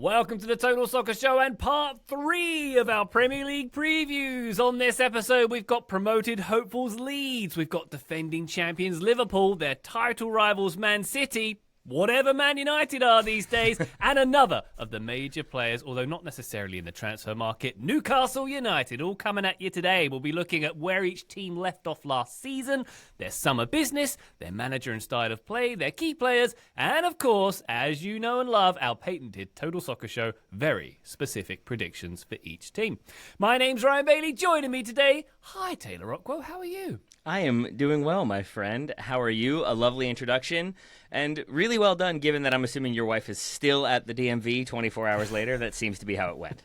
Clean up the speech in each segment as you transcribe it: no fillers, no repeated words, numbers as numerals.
Welcome to the Total Soccer Show and part 3 of our Premier League previews. On this episode, we've got promoted hopefuls Leeds, we've got defending champions Liverpool, their title rivals Man City, whatever Man United are these days, and another of the major players, although not necessarily in the transfer market, Newcastle United, all coming at you today. We'll be looking at where each team left off last season, their summer business, their manager and style of play, their key players, and of course, as you know and love, our patented Total Soccer Show, very specific predictions for each team. My name's Ryan Bailey, joining me today. Hi, Taylor Rockwell, how are you? I am doing well, my friend. How are you? A lovely introduction, and really well done, given that I'm assuming your wife is still at the DMV 24 hours later. That seems to be how it went.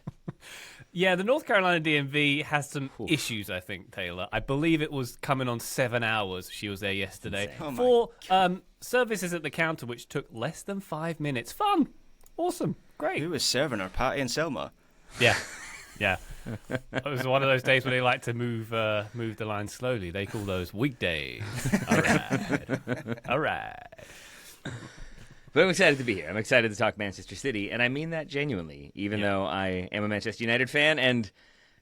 Yeah, the North Carolina DMV has some issues, I think, Taylor. I believe it was coming on 7 hours. She was there yesterday for services at the counter, which took less than 5 minutes. Fun. Awesome. Great. Who was serving her? Patty and Selma? Yeah. Yeah. It was one of those days where they like to move the line slowly. They call those weekdays. All right. But I'm excited to be here. I'm excited to talk Manchester City, and I mean that genuinely, even though I am a Manchester United fan, and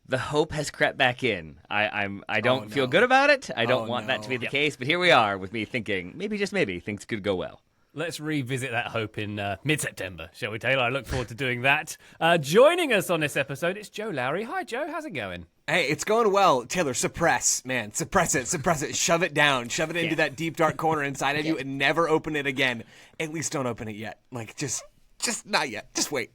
the hope has crept back in. I don't feel good about it. I don't want that to be the case, but here we are with me thinking, maybe, just maybe, things could go well. Let's revisit that hope in mid-September, shall we, Taylor? I look forward to doing that. Joining us on this episode, it's Joe Lowry. Hi, Joe. How's it going? Hey, it's going well. Taylor, suppress, man. Suppress it. Shove it down. Shove it into that deep, dark corner inside of you and never open it again. At least don't open it yet. Like, just not yet. Just wait.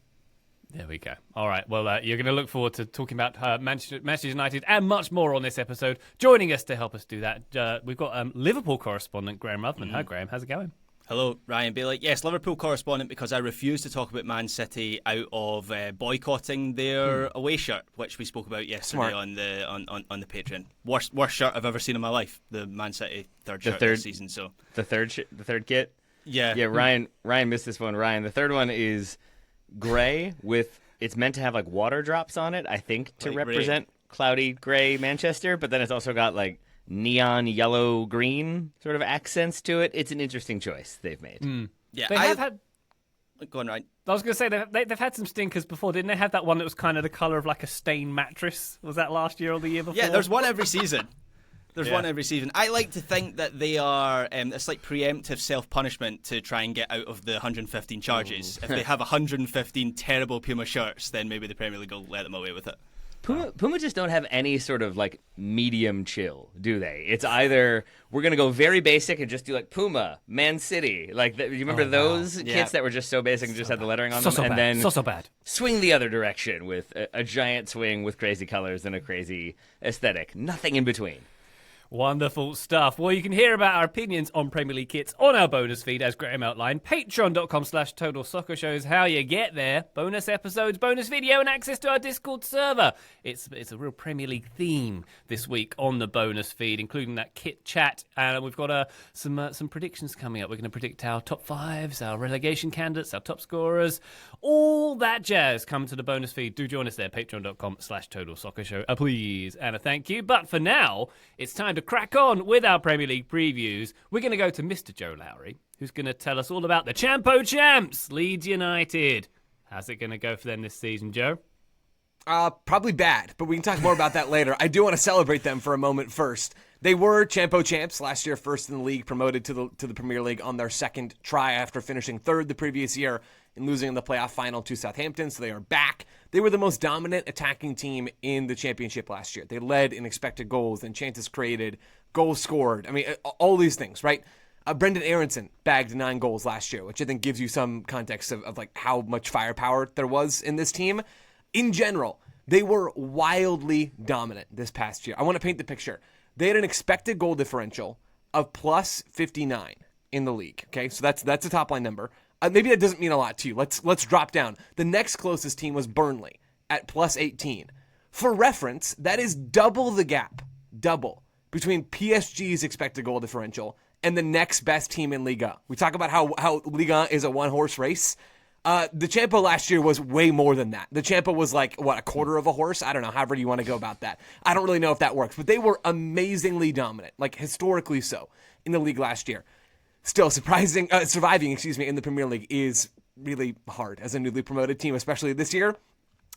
There we go. All right. Well, you're going to look forward to talking about Manchester United and much more on this episode. Joining us to help us do that, we've got Liverpool correspondent Graham Ruthman. Hi, Graham. How's it going? Hello, Ryan Bailey. Yes, Liverpool correspondent, because I refuse to talk about Man City out of boycotting their away shirt, which we spoke about yesterday on the Patreon. Worst shirt I've ever seen in my life. The Man City third shirt this season. So the third kit. Yeah. Ryan missed this one. Ryan, the third one is gray with, it's meant to have like water drops on it, I think, to represent cloudy gray Manchester, but then it's also got like neon yellow green sort of accents to it. It's an interesting choice they've made. Yeah, they have had. Go on, Ryan. I was going to say they've had some stinkers before, didn't they? Have that one that was kind of the colour of like a stained mattress. Was that last year or the year before? Yeah, there's one every season. One every season. I like to think that they are, it's like preemptive self-punishment to try and get out of the 115 charges. If they have 115 terrible Puma shirts, then maybe the Premier League will let them away with it. Puma just don't have any sort of like medium chill, do they? It's either we're going to go very basic and just do like Puma, Man City. Like, you remember those kits that were just so basic and just had the lettering on them? So bad. Swing the other direction with a giant swing with crazy colors and a crazy aesthetic. Nothing in between. Wonderful stuff. Well, you can hear about our opinions on Premier League kits on our bonus feed, as Graham outlined. Patreon.com/Total Soccer Show is how you get there. Bonus episodes, bonus video, and access to our Discord server. It's a real Premier League theme this week on the bonus feed, including that kit chat. And we've got some predictions coming up. We're going to predict our top fives, our relegation candidates, our top scorers, all that jazz. Come to the bonus feed. Do join us there. Patreon.com/Total Soccer Show. Please and a thank you. But for now, it's time to crack on with our Premier League previews. We're going to go to Mr. Joe Lowry, who's going to tell us all about the Champo Champs, Leeds United. How's it going to go for them this season, Joe? Probably bad, but we can talk more about that later. I do want to celebrate them for a moment first. They were Champo Champs last year, first in the league, promoted to the Premier League on their second try after finishing third the previous year and losing in the playoff final to Southampton, so they are back. They were the most dominant attacking team in the championship last year. They led in expected goals and chances created, goals scored. I mean, all these things, right? Brendan Aronson bagged 9 goals last year, which I think gives you some context of like how much firepower there was in this team. In general, they were wildly dominant this past year. I want to paint the picture. They had an expected goal differential of plus 59 in the league. Okay, so that's a top line number. Maybe that doesn't mean a lot to you. Let's drop down. The next closest team was Burnley at plus 18. For reference, that is double the gap, between PSG's expected goal differential and the next best team in Liga. We talk about how Liga is a one-horse race. The Champo last year was way more than that. The Champo was like, a quarter of a horse? I don't know, however you want to go about that. I don't really know if that works, but they were amazingly dominant, like historically so, in the league last year. Still surviving in the Premier League is really hard as a newly promoted team, especially this year.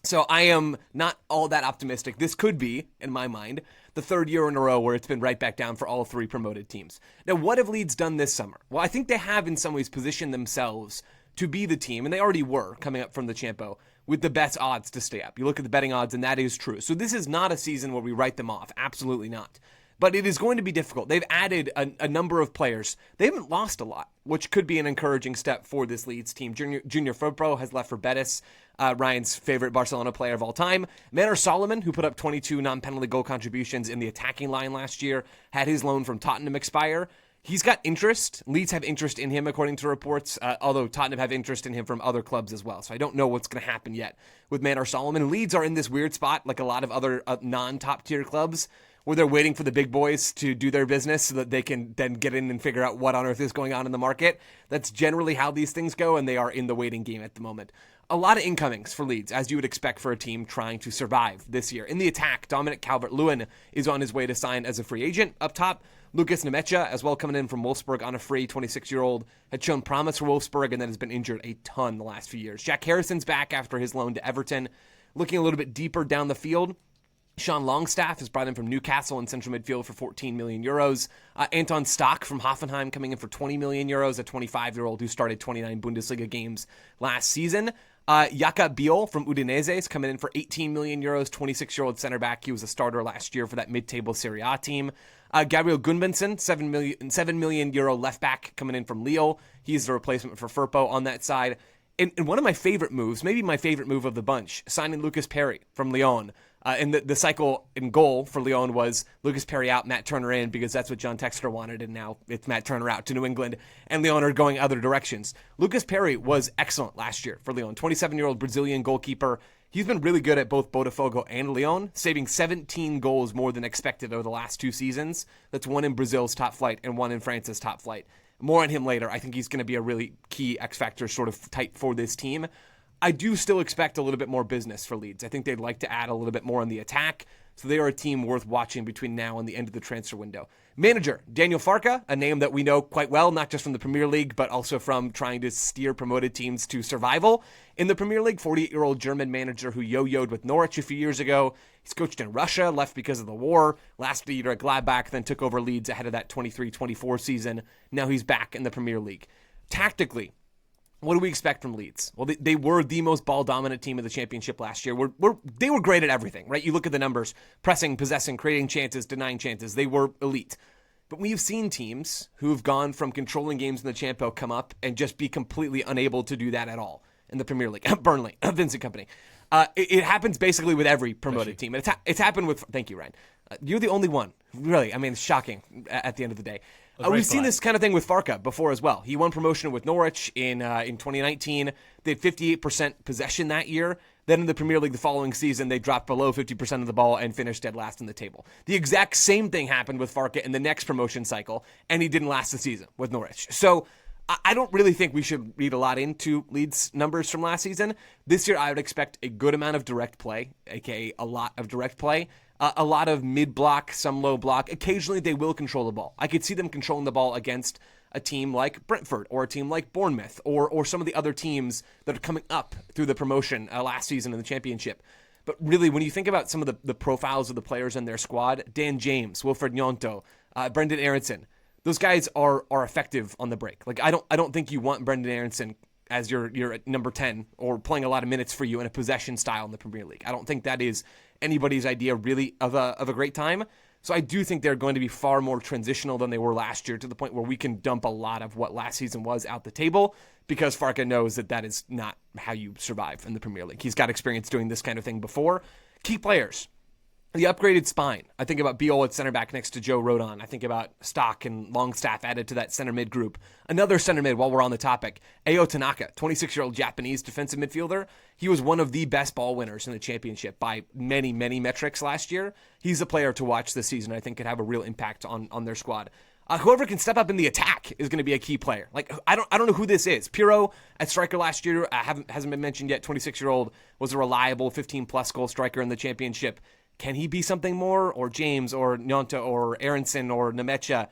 So I am not all that optimistic. This could be, in my mind, the third year in a row where it's been right back down for all three promoted teams. Now, what have Leeds done this summer? Well, I think they have in some ways positioned themselves to be the team, and they already were coming up from the Champo, with the best odds to stay up. You look at the betting odds, and that is true. So this is not a season where we write them off. Absolutely not. But it is going to be difficult. They've added a number of players. They haven't lost a lot, which could be an encouraging step for this Leeds team. Junior Firpo has left for Betis, Ryan's favorite Barcelona player of all time. Manor Solomon, who put up 22 non-penalty goal contributions in the attacking line last year, had his loan from Tottenham expire. He's got interest. Leeds have interest in him, according to reports, although Tottenham have interest in him from other clubs as well. So I don't know what's going to happen yet with Manor Solomon. Leeds are in this weird spot, like a lot of other non-top-tier clubs, where they're waiting for the big boys to do their business so that they can then get in and figure out what on earth is going on in the market. That's generally how these things go, and they are in the waiting game at the moment. A lot of incomings for Leeds, as you would expect for a team trying to survive this year. In the attack, Dominic Calvert-Lewin is on his way to sign as a free agent. Up top, Lucas Nemecha, as well, coming in from Wolfsburg on a free, 26-year-old, had shown promise for Wolfsburg and then has been injured a ton the last few years. Jack Harrison's back after his loan to Everton. Looking a little bit deeper down the field, Sean Longstaff is brought in from Newcastle in central midfield for 14 million euros. Anton Stock from Hoffenheim coming in for 20 million euros, a 25-year-old who started 29 Bundesliga games last season. Jakob Biol from Udinese is coming in for 18 million euros, 26-year-old center back. He was a starter last year for that mid-table Serie A team. Gabriel Gunbensson, 7 million euro left back coming in from Lille. He's the replacement for Firpo on that side. And one of my favorite moves, maybe my favorite move of the bunch, signing Lucas Perry from Lyon. And the cycle in goal for Lyon was Lucas Perry out, Matt Turner in, because that's what John Textor wanted, and now it's Matt Turner out to New England, and Lyon are going other directions. Lucas Perry was excellent last year for Lyon, 27-year-old Brazilian goalkeeper. He's been really good at both Botafogo and Lyon, saving 17 goals more than expected over the last two seasons. That's one in Brazil's top flight and one in France's top flight. More on him later. I think he's going to be a really key X-factor sort of type for this team. I do still expect a little bit more business for Leeds. I think they'd like to add a little bit more on the attack, so they are a team worth watching between now and the end of the transfer window. Manager, Daniel Farke, a name that we know quite well, not just from the Premier League, but also from trying to steer promoted teams to survival in the Premier League. 48-year-old German manager who yo-yoed with Norwich a few years ago. He's coached in Russia, left because of the war, last year at Gladbach, then took over Leeds ahead of that 23-24 season. Now he's back in the Premier League. Tactically, what do we expect from Leeds? Well, they were the most ball-dominant team of the championship last year. They were great at everything, right? You look at the numbers, pressing, possessing, creating chances, denying chances. They were elite. But we've seen teams who've gone from controlling games in the Champo come up and just be completely unable to do that at all in the Premier League. Burnley, Vincent Kompany. It happens basically with every promoted team. And it's happened with... Thank you, Ryan. You're the only one. Really, I mean, it's shocking at the end of the day. We've seen this kind of thing with Farke before as well. He won promotion with Norwich in 2019. They had 58% possession that year. Then in the Premier League the following season, they dropped below 50% of the ball and finished dead last in the table. The exact same thing happened with Farke in the next promotion cycle, and he didn't last the season with Norwich. So I don't really think we should read a lot into Leeds' numbers from last season. This year I would expect a good amount of direct play, aka a lot of direct play. A lot of mid-block, some low block. Occasionally they will control the ball. I could see them controlling the ball against a team like Brentford or a team like Bournemouth or some of the other teams that are coming up through the promotion last season in the championship. But really, when you think about some of the profiles of the players in their squad, Dan James, Wilfred Gnonto, Brendan Aronson, those guys are effective on the break. Like I don't think you want Brendan Aronson as you're at number 10 or playing a lot of minutes for you in a possession style in the Premier League. I don't think that is anybody's idea really of a great time. So I do think they're going to be far more transitional than they were last year, to the point where we can dump a lot of what last season was out the table, because Farke knows that is not how you survive in the Premier League. He's got experience doing this kind of thing before. Key players. The upgraded spine. I think about Biol at center back next to Joe Rodon. I think about Stock and Longstaff added to that center mid group. Another center mid, while we're on the topic, Ayo Tanaka, 26-year-old Japanese defensive midfielder. He was one of the best ball winners in the championship by many, many metrics last year. He's a player to watch this season. I think could have a real impact on their squad. Whoever can step up in the attack is going to be a key player. Like I don't know who this is. Pirro at striker last year hasn't been mentioned yet. 26-year-old was a reliable 15-plus goal striker in the championship. Can he be something more? Or James, or Gnonto, or Aronson, or Nemecha?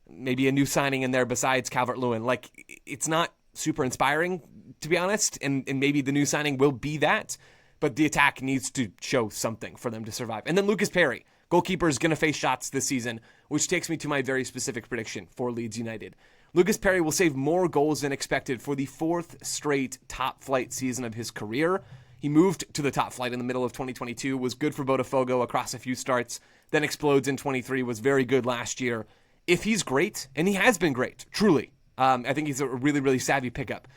Maybe a new signing in there besides Calvert-Lewin. Like, it's not super inspiring to be honest, and maybe the new signing will be that, but the attack needs to show something for them to survive. And then Lucas Perry, goalkeeper, is going to face shots this season, which takes me to my very specific prediction for Leeds United. Lucas Perry will save more goals than expected for the 4th straight top-flight season of his career. He moved to the top flight in the middle of 2022, was good for Botafogo across a few starts, then explodes in 23, was very good last year. If he's great, and he has been great, truly, I think he's a really, really savvy pickup.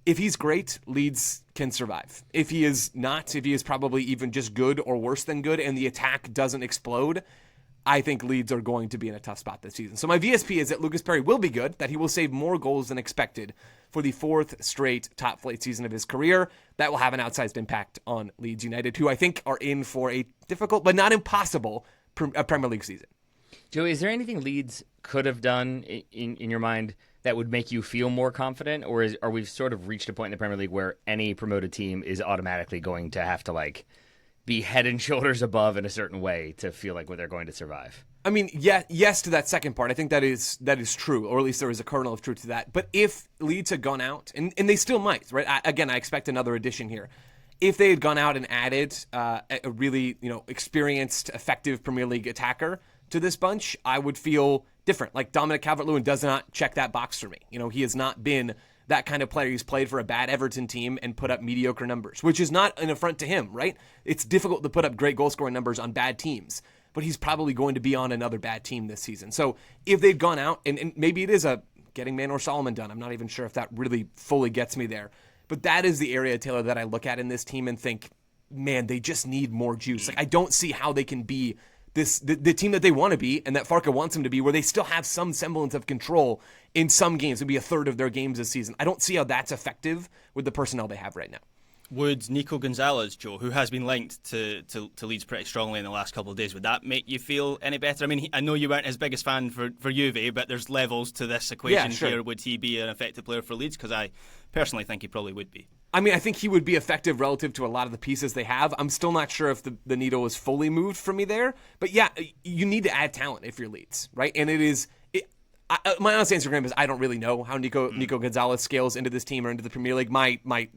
If he's great, Leeds can survive. If he is not, if he is probably even just good or worse than good, and the attack doesn't explode, I think Leeds are going to be in a tough spot this season. So my VSP is that Lucas Perry will be good, that he will save more goals than expected for the 4th straight top flight season of his career. That will have an outsized impact on Leeds United, who I think are in for a difficult but not impossible Premier League season. Joey, is there anything Leeds could have done in your mind that would make you feel more confident, or are we sort of reached a point in the Premier League where any promoted team is automatically going to have to be head and shoulders above in a certain way to feel like they're going to survive? I mean, yes to that second part. I think that is true, or at least there is a kernel of truth to that. But if Leeds had gone out, and they still might, right? I expect another addition here. If they had gone out and added a really experienced, effective Premier League attacker to this bunch, I would feel different. Like Dominic Calvert-Lewin does not check that box for me. He has not been that kind of player. He's played for a bad Everton team and put up mediocre numbers, which is not an affront to him, right? It's difficult to put up great goal-scoring numbers on bad teams, but he's probably going to be on another bad team this season. So if they've gone out, and maybe it is a getting Manor Solomon done, I'm not even sure if that really fully gets me there, but that is the area, Taylor, that I look at in this team and think, man, they just need more juice. I don't see how they can be the team that they want to be and that Farke wants them to be, where they still have some semblance of control in some games. It would be a third of their games this season. I don't see how that's effective with the personnel they have right now. Would Nico Gonzalez, Joe, who has been linked to Leeds pretty strongly in the last couple of days, would that make you feel any better? I mean, I know you weren't his biggest fan for Juve, but there's levels to this equation here. Would he be an effective player for Leeds? Because I personally think he probably would be. I mean, I think he would be effective relative to a lot of the pieces they have. I'm still not sure if the needle is fully moved for me there. But yeah, you need to add talent if you're Leeds, right? And my honest answer is I don't really know how Nico Gonzalez scales into this team or into the Premier League. My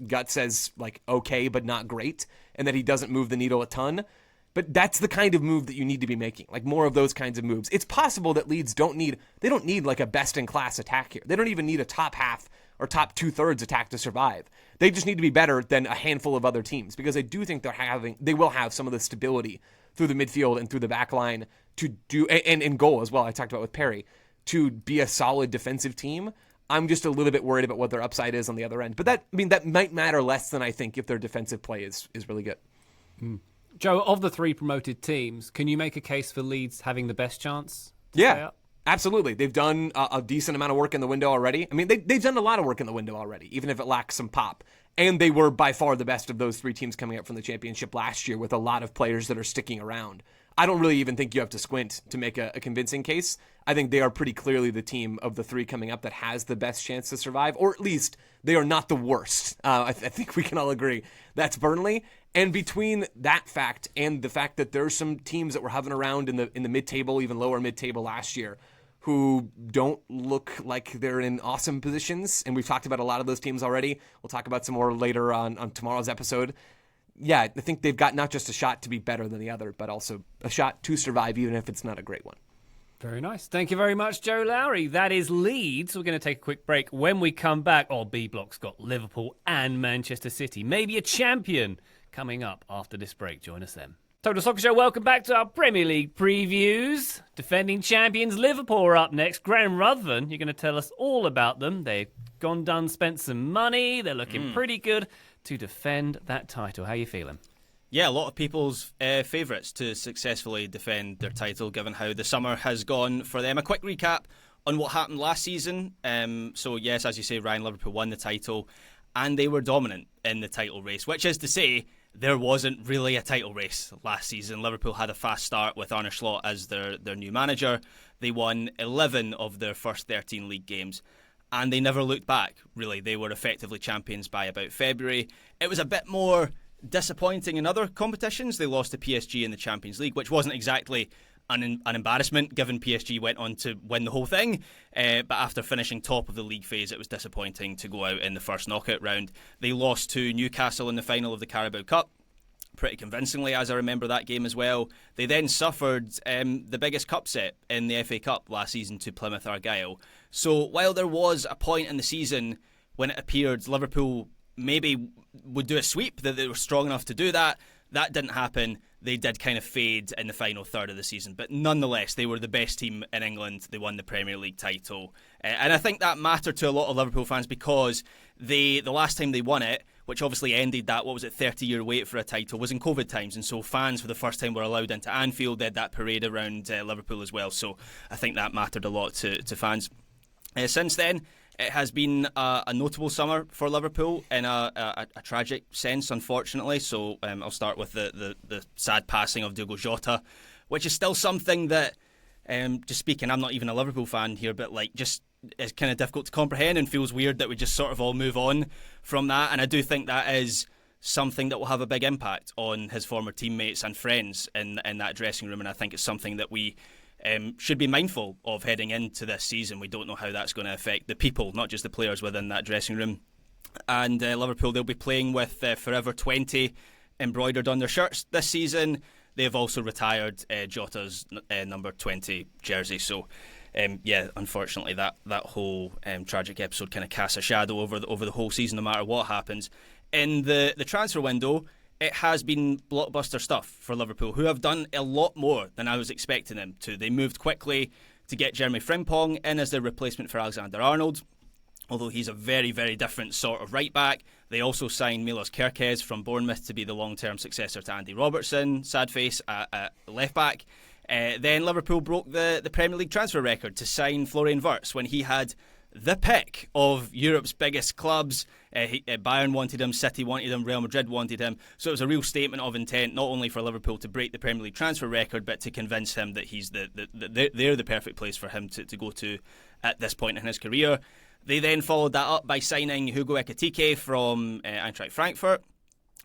gut says okay, but not great, and that he doesn't move the needle a ton. But that's the kind of move that you need to be making, more of those kinds of moves. It's possible that Leeds don't need a best-in-class attack here. They don't even need a top half or top 2/3 attack to survive. They just need to be better than a handful of other teams, because I do think they will have some of the stability through the midfield and through the back line to do, and in goal as well, I talked about with Perry, to be a solid defensive team. I'm just a little bit worried about what their upside is on the other end. But that might matter less than I think if their defensive play is really good. Joe, of the 3 promoted teams, can you make a case for Leeds having the best chance to stay up? Absolutely. They've done a decent amount of work in the window already. I mean, they've done a lot of work in the window already, even if it lacks some pop. And they were by far the best of those 3 teams coming up from the championship last year, with a lot of players that are sticking around. I don't really even think you have to squint to make a convincing case. I think they are pretty clearly the team of the 3 coming up that has the best chance to survive, or at least they are not the worst. I think we can all agree that's Burnley. And between that fact and the fact that there are some teams that were hovering around in the mid-table, even lower mid-table last year, who don't look like they're in awesome positions, and we've talked about a lot of those teams already. We'll talk about some more later on tomorrow's episode. Yeah, I think they've got not just a shot to be better than the other, but also a shot to survive, even if it's not a great one. Very nice. Thank you very much, Joe Lowry. That is Leeds. We're going to take a quick break. When we come back, B Block's got Liverpool and Manchester City. Maybe a champion coming up after this break. Join us then. Total Soccer Show, welcome back to our Premier League previews. Defending champions Liverpool are up next. Graham Ruthven, you're going to tell us all about them. They've spent some money. They're looking pretty good to defend that title. How are you feeling? Yeah, a lot of people's favourites to successfully defend their title, given how the summer has gone for them. A quick recap on what happened last season. So yes, as you say, Ryan, Liverpool won the title, and they were dominant in the title race, which is to say, there wasn't really a title race last season. Liverpool had a fast start with Arne Slot as their new manager. They won 11 of their first 13 league games, and they never looked back, really. They were effectively champions by about February. It was a bit more disappointing in other competitions. They lost to PSG in the Champions League, which wasn't exactly an embarrassment given PSG went on to win the whole thing. But after finishing top of the league phase, it was disappointing to go out in the first knockout round. They lost to Newcastle in the final of the Carabao Cup, pretty convincingly, as I remember that game as well. They then suffered the biggest cup set in the FA Cup last season to Plymouth Argyle. So while there was a point in the season when it appeared Liverpool maybe would do a sweep, that they were strong enough to do that, that didn't happen. They did kind of fade in the final third of the season. But nonetheless, they were the best team in England. They won the Premier League title. And I think that mattered to a lot of Liverpool fans because the last time they won it, which obviously ended that, 30-year wait for a title, was in COVID times. And so fans for the first time were allowed into Anfield. They had that parade around Liverpool as well. So I think that mattered a lot to fans. Since then, it has been a notable summer for Liverpool in a tragic sense, unfortunately. So I'll start with the sad passing of Diogo Jota, which is still something that, just speaking, I'm not even a Liverpool fan here, but just is kind of difficult to comprehend and feels weird that we just sort of all move on from that. And I do think that is something that will have a big impact on his former teammates and friends in that dressing room. And I think it's something that we should be mindful of heading into this season. We don't know how that's going to affect the people, not just the players within that dressing room. And Liverpool, they'll be playing with Forever 20 embroidered on their shirts this season. They've also retired Jota's number 20 jersey. So, unfortunately, that whole tragic episode kind of casts a shadow over the whole season, no matter what happens. In the transfer window, it has been blockbuster stuff for Liverpool, who have done a lot more than I was expecting them to. They moved quickly to get Jeremy Frimpong in as their replacement for Alexander-Arnold, although he's a very, very different sort of right-back. They also signed Milos Kerkez from Bournemouth to be the long-term successor to Andy Robertson, sad face, at left-back. Then Liverpool broke the Premier League transfer record to sign Florian Wirtz when he had the pick of Europe's biggest clubs. Bayern wanted him, City wanted him, Real Madrid wanted him. So it was a real statement of intent, not only for Liverpool to break the Premier League transfer record, but to convince him that he's they're the perfect place for him to go to at this point in his career. They then followed that up by signing Hugo Ekitike from Eintracht Frankfurt.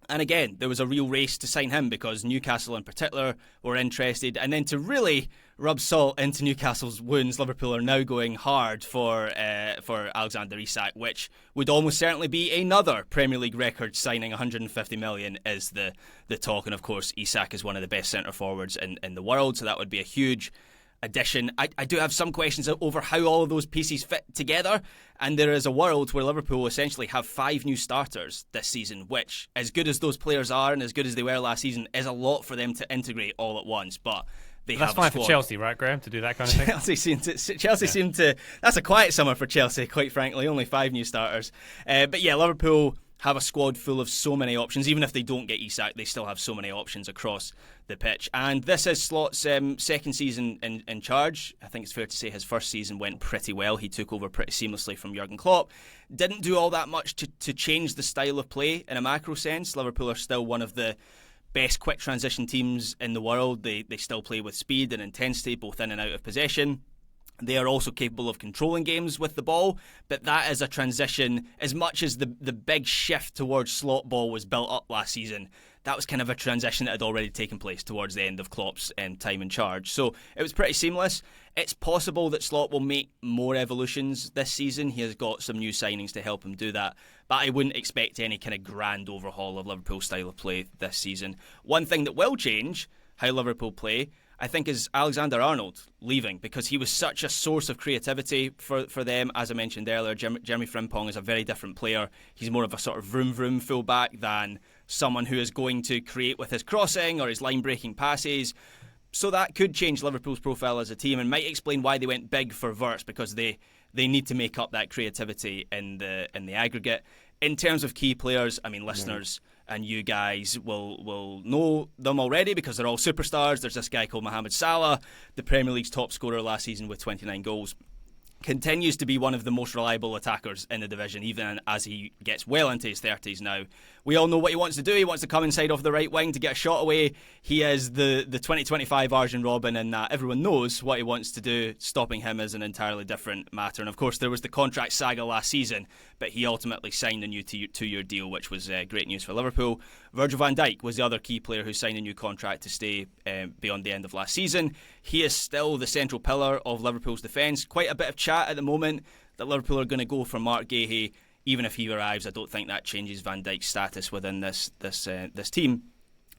And again, there was a real race to sign him because Newcastle in particular were interested. And then to really rub salt into Newcastle's wounds, Liverpool are now going hard for Alexander Isak, which would almost certainly be another Premier League record signing. 150 million is the talk. And of course, Isak is one of the best centre forwards in the world, so that would be a huge addition. I do have some questions over how all of those pieces fit together, and there is a world where Liverpool essentially have 5 new starters this season, which, as good as those players are and as good as they were last season, is a lot for them to integrate all at once. But that's fine for Chelsea, right, Graham, to do that kind of thing? Chelsea seem to. That's a quiet summer for Chelsea, quite frankly. Only 5 new starters. But yeah, Liverpool have a squad full of so many options. Even if they don't get Isak, they still have so many options across the pitch. And this is Slot's second season in charge. I think it's fair to say his first season went pretty well. He took over pretty seamlessly from Jurgen Klopp. Didn't do all that much to change the style of play in a macro sense. Liverpool are still one of the best quick transition teams in the world. They still play with speed and intensity, both in and out of possession. They are also capable of controlling games with the ball, but that is a transition. As much as the big shift towards slot ball was built up last season, that was kind of a transition that had already taken place towards the end of Klopp's time in charge. So it was pretty seamless. It's possible that Slot will make more evolutions this season. He has got some new signings to help him do that, but I wouldn't expect any kind of grand overhaul of Liverpool's style of play this season. One thing that will change how Liverpool play, I think, is Alexander-Arnold leaving, because he was such a source of creativity for them. As I mentioned earlier, Jeremy Frimpong is a very different player. He's more of a sort of vroom-vroom fullback than someone who is going to create with his crossing or his line-breaking passes. So that could change Liverpool's profile as a team and might explain why they went big for Wirtz, because they need to make up that creativity in the aggregate. In terms of key players, I mean, listeners and you guys will know them already because they're all superstars. There's this guy called Mohamed Salah, the Premier League's top scorer last season with 29 goals. Continues to be one of the most reliable attackers in the division, even as he gets well into his 30s now. We all know what he wants to do. He wants to come inside off the right wing to get a shot away. He is the 2025 Arjen Robben, and that everyone knows what he wants to do. Stopping him is an entirely different matter. And of course, there was the contract saga last season, but he ultimately signed a new two-year deal, which was great news for Liverpool. Virgil van Dijk was the other key player who signed a new contract to stay beyond the end of last season. He is still the central pillar of Liverpool's defence. Quite a bit of chat at the moment that Liverpool are going to go for Mark Guéhi. Even if he arrives, I don't think that changes Van Dijk's status within this team.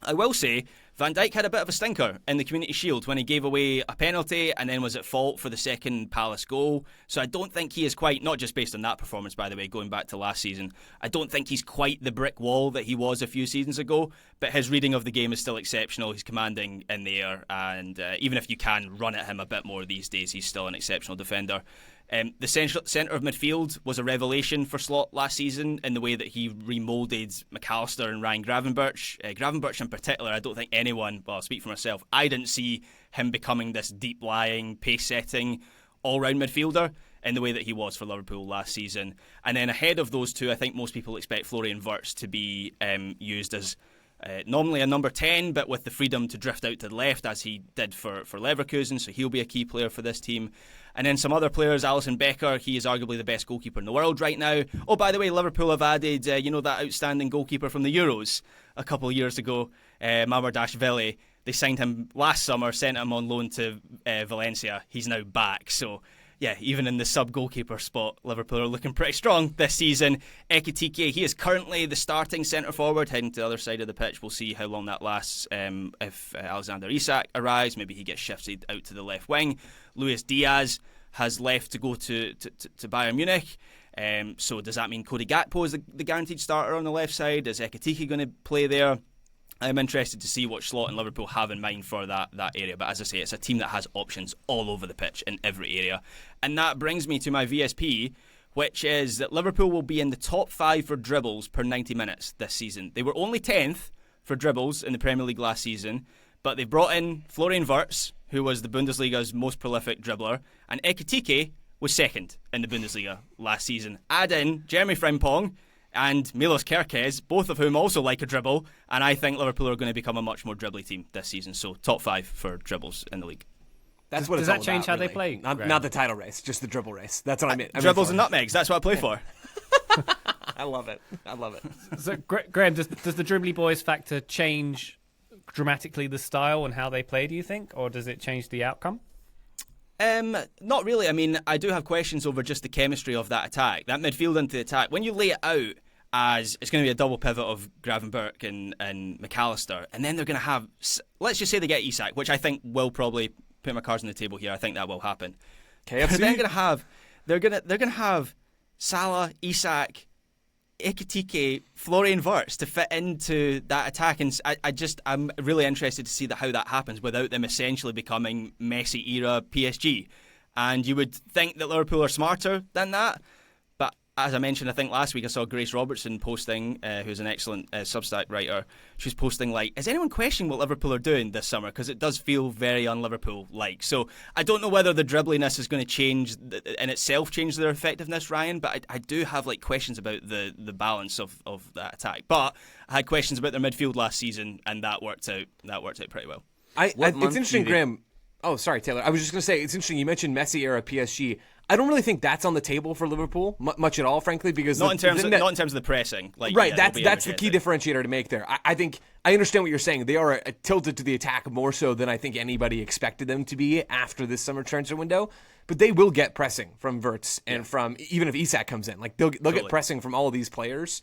I will say, Van Dijk had a bit of a stinker in the Community Shield when he gave away a penalty and then was at fault for the second Palace goal. So I don't think he is quite, not just based on that performance, by the way, going back to last season, I don't think he's quite the brick wall that he was a few seasons ago, but his reading of the game is still exceptional. He's commanding in the air, and even if you can run at him a bit more these days, he's still an exceptional defender. The centre of midfield was a revelation for Slot last season in the way that he remoulded McAllister and Ryan Gravenberch. Gravenberch in particular, I don't think anyone, well, I'll speak for myself, I didn't see him becoming this deep-lying, pace-setting, all-round midfielder in the way that he was for Liverpool last season. And then ahead of those two, I think most people expect Florian Wirtz to be used as normally a number 10, but with the freedom to drift out to the left as he did for Leverkusen, so he'll be a key player for this team. And then some other players, Alisson Becker, he is arguably the best goalkeeper in the world right now. Oh, by the way, Liverpool have added, that outstanding goalkeeper from the Euros a couple of years ago, Mamardashvili. They signed him last summer, sent him on loan to Valencia. He's now back, so yeah, even in the sub-goalkeeper spot, Liverpool are looking pretty strong this season. Ekitike, he is currently the starting centre-forward, heading to the other side of the pitch. We'll see how long that lasts. If Alexander Isak arrives, maybe he gets shifted out to the left wing. Luis Diaz has left to go to Bayern Munich. So does that mean Cody Gakpo is the guaranteed starter on the left side? Is Ekitike going to play there? I'm interested to see what Slot and Liverpool have in mind for that area. But as I say, it's a team that has options all over the pitch in every area. And that brings me to my VSP, which is that Liverpool will be in the top 5 for dribbles per 90 minutes this season. They were only 10th for dribbles in the Premier League last season, but they brought in Florian Wirtz, who was the Bundesliga's most prolific dribbler, and Ekitike was second in the Bundesliga last season. Add in Jeremy Frimpong and Milos Kerkez, both of whom also like a dribble, and I think Liverpool are going to become a much more dribbly team this season. So top 5 for dribbles in the league. That's what Does it's that all change about, how they really. play? Not the title race, just the dribble race. That's what I mean. Dribbles and nutmegs, that's what I play for. I love it. So, Graham, does the dribbly boys factor change dramatically the style and how they play, do you think? Or does it change the outcome? Not really. I mean, I do have questions over just the chemistry of that attack, that midfield into the attack. When you lay it out as it's going to be a double pivot of Gravenberch and McAllister, and then they're going to have, let's just say they get Isak, which I think will probably put my cards on the table here. I think that will happen. KFC? They're going to have Salah, Isak, Ekitike, Florian Wirtz to fit into that attack, and I'm really interested to see how that happens without them essentially becoming Messi era PSG. And you would think that Liverpool are smarter than that, but as I mentioned, I think last week I saw Grace Robertson posting, who's an excellent Substack writer. She was posting is anyone questioning what Liverpool are doing this summer? Because it does feel very un-Liverpool-like. So I don't know whether the dribbliness is going to change in itself, change their effectiveness, Ryan, but I do have questions about the balance of that attack. But I had questions about their midfield last season, and that worked out pretty well. It's interesting, Graham. Oh, sorry, Taylor. I was just going to say, it's interesting. You mentioned Messi era PSG. I don't really think that's on the table for Liverpool much at all, frankly, because not in terms of the pressing. Right, that's the key differentiator to make there. I think I understand what you're saying. They are tilted to the attack more so than I think anybody expected them to be after this summer transfer window. But they will get pressing from Wirtz and from even if Isak comes in, they'll get pressing from all of these players,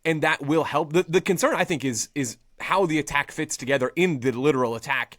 and that will help. The concern I think is how the attack fits together in the literal attack.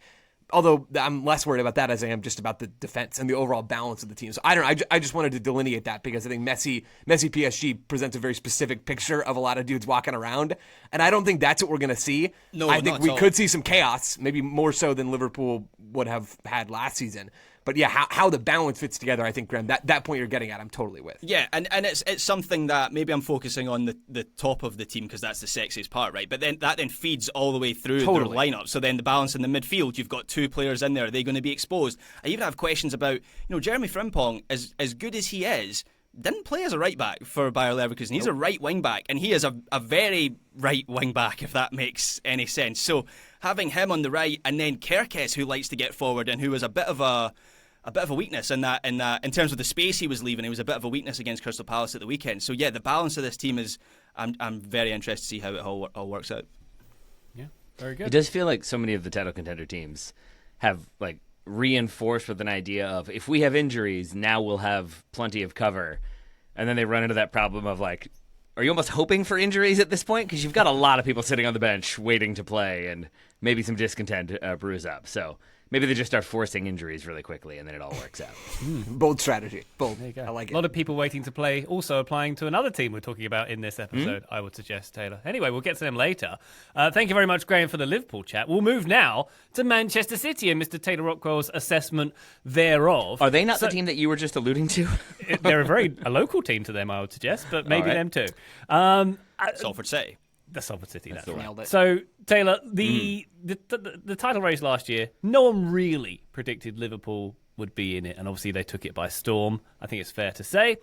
Although I'm less worried about that as I am just about the defense and the overall balance of the team. So I don't know. I just wanted to delineate that because I think Messi PSG presents a very specific picture of a lot of dudes walking around. And I don't think that's what we're going to see. No, I think we could see some chaos, maybe more so than Liverpool would have had last season. But yeah, how the balance fits together, I think, Graham, that point you're getting at, I'm totally with. Yeah, and it's something that maybe I'm focusing on the top of the team because that's the sexiest part, right? But then that feeds all the way through their lineup. So then the balance in the midfield, you've got 2 players in there. Are they going to be exposed? I even have questions about, Jeremy Frimpong, as good as he is, didn't play as a right back for Bayer Leverkusen. He's a right wing back, and he is a very right wing back, if that makes any sense. So having him on the right, and then Kerkez, who likes to get forward and who was a bit of a weakness in terms of the space he was leaving. He was a bit of a weakness against Crystal Palace at the weekend. So yeah, the balance of this team is. I'm very interested to see how it all works out. Yeah, very good. It does feel like so many of the title contender teams have like reinforced with an idea of if we have injuries, now we'll have plenty of cover, and then they run into that problem of like, are you almost hoping for injuries at this point? Because you've got a lot of people sitting on the bench waiting to play, and maybe some discontent brews up. So maybe they just start forcing injuries really quickly, and then it all works out. Bold strategy. Bold. There you go. I like it. A lot of people waiting to play, also applying to another team we're talking about in this episode, I would suggest, Taylor. Anyway, we'll get to them later. Thank you very much, Graham, for the Liverpool chat. We'll move now to Manchester City and Mr. Taylor Rockwell's assessment thereof. Are they not the team that you were just alluding to? They're a local team to them, I would suggest, but maybe them too. Salford City. The Salford City, that's right. right. Nailed it. So, Taylor, the title race last year, no one really predicted Liverpool would be in it, and obviously they took it by storm. I think it's fair to say.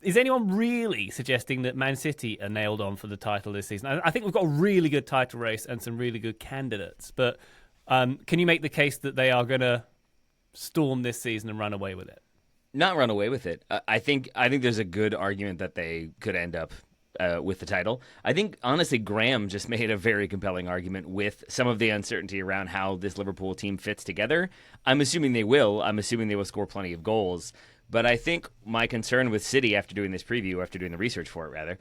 Is anyone really suggesting that Man City are nailed on for the title this season? I think we've got a really good title race and some really good candidates, but can you make the case that they are going to storm this season and run away with it? Not run away with it. I think there's a good argument that they could end up with the title. I think, honestly, Graham just made a very compelling argument with some of the uncertainty around how this Liverpool team fits together. I'm assuming they will. I'm assuming they will score plenty of goals. But I think my concern with City after doing this preview, after doing the research for it, rather,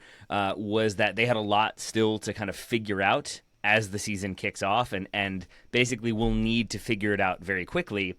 was that they had a lot still to kind of figure out as the season kicks off and basically will need to figure it out very quickly,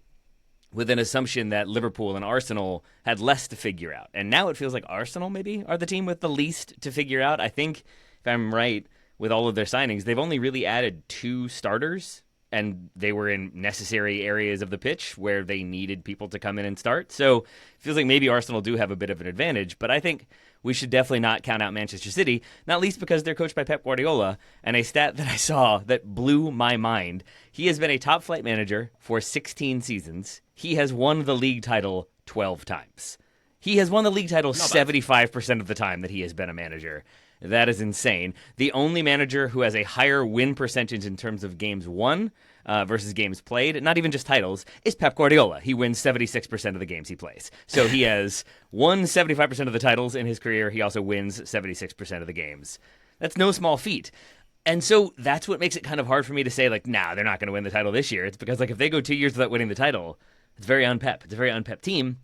with an assumption that Liverpool and Arsenal had less to figure out. And now it feels like Arsenal maybe are the team with the least to figure out. I think, if I'm right, with all of their signings, they've only really added 2 starters, and they were in necessary areas of the pitch where they needed people to come in and start. So it feels like maybe Arsenal do have a bit of an advantage, but I think we should definitely not count out Manchester City, not least because they're coached by Pep Guardiola. And a stat that I saw that blew my mind, he has been a top-flight manager for 16 seasons. He has won the league title 12 times. He has won the league title 75% of the time that he has been a manager. That is insane. The only manager who has a higher win percentage in terms of games won versus games played, not even just titles, is Pep Guardiola. He wins 76% of the games he plays. So he has won 75% of the titles in his career. He also wins 76% of the games. That's no small feat. And so that's what makes it kind of hard for me to say, like, nah, they're not going to win the title this year. It's because, like, if they go 2 years without winning the title, it's very un-Pep. It's a very un-Pep team.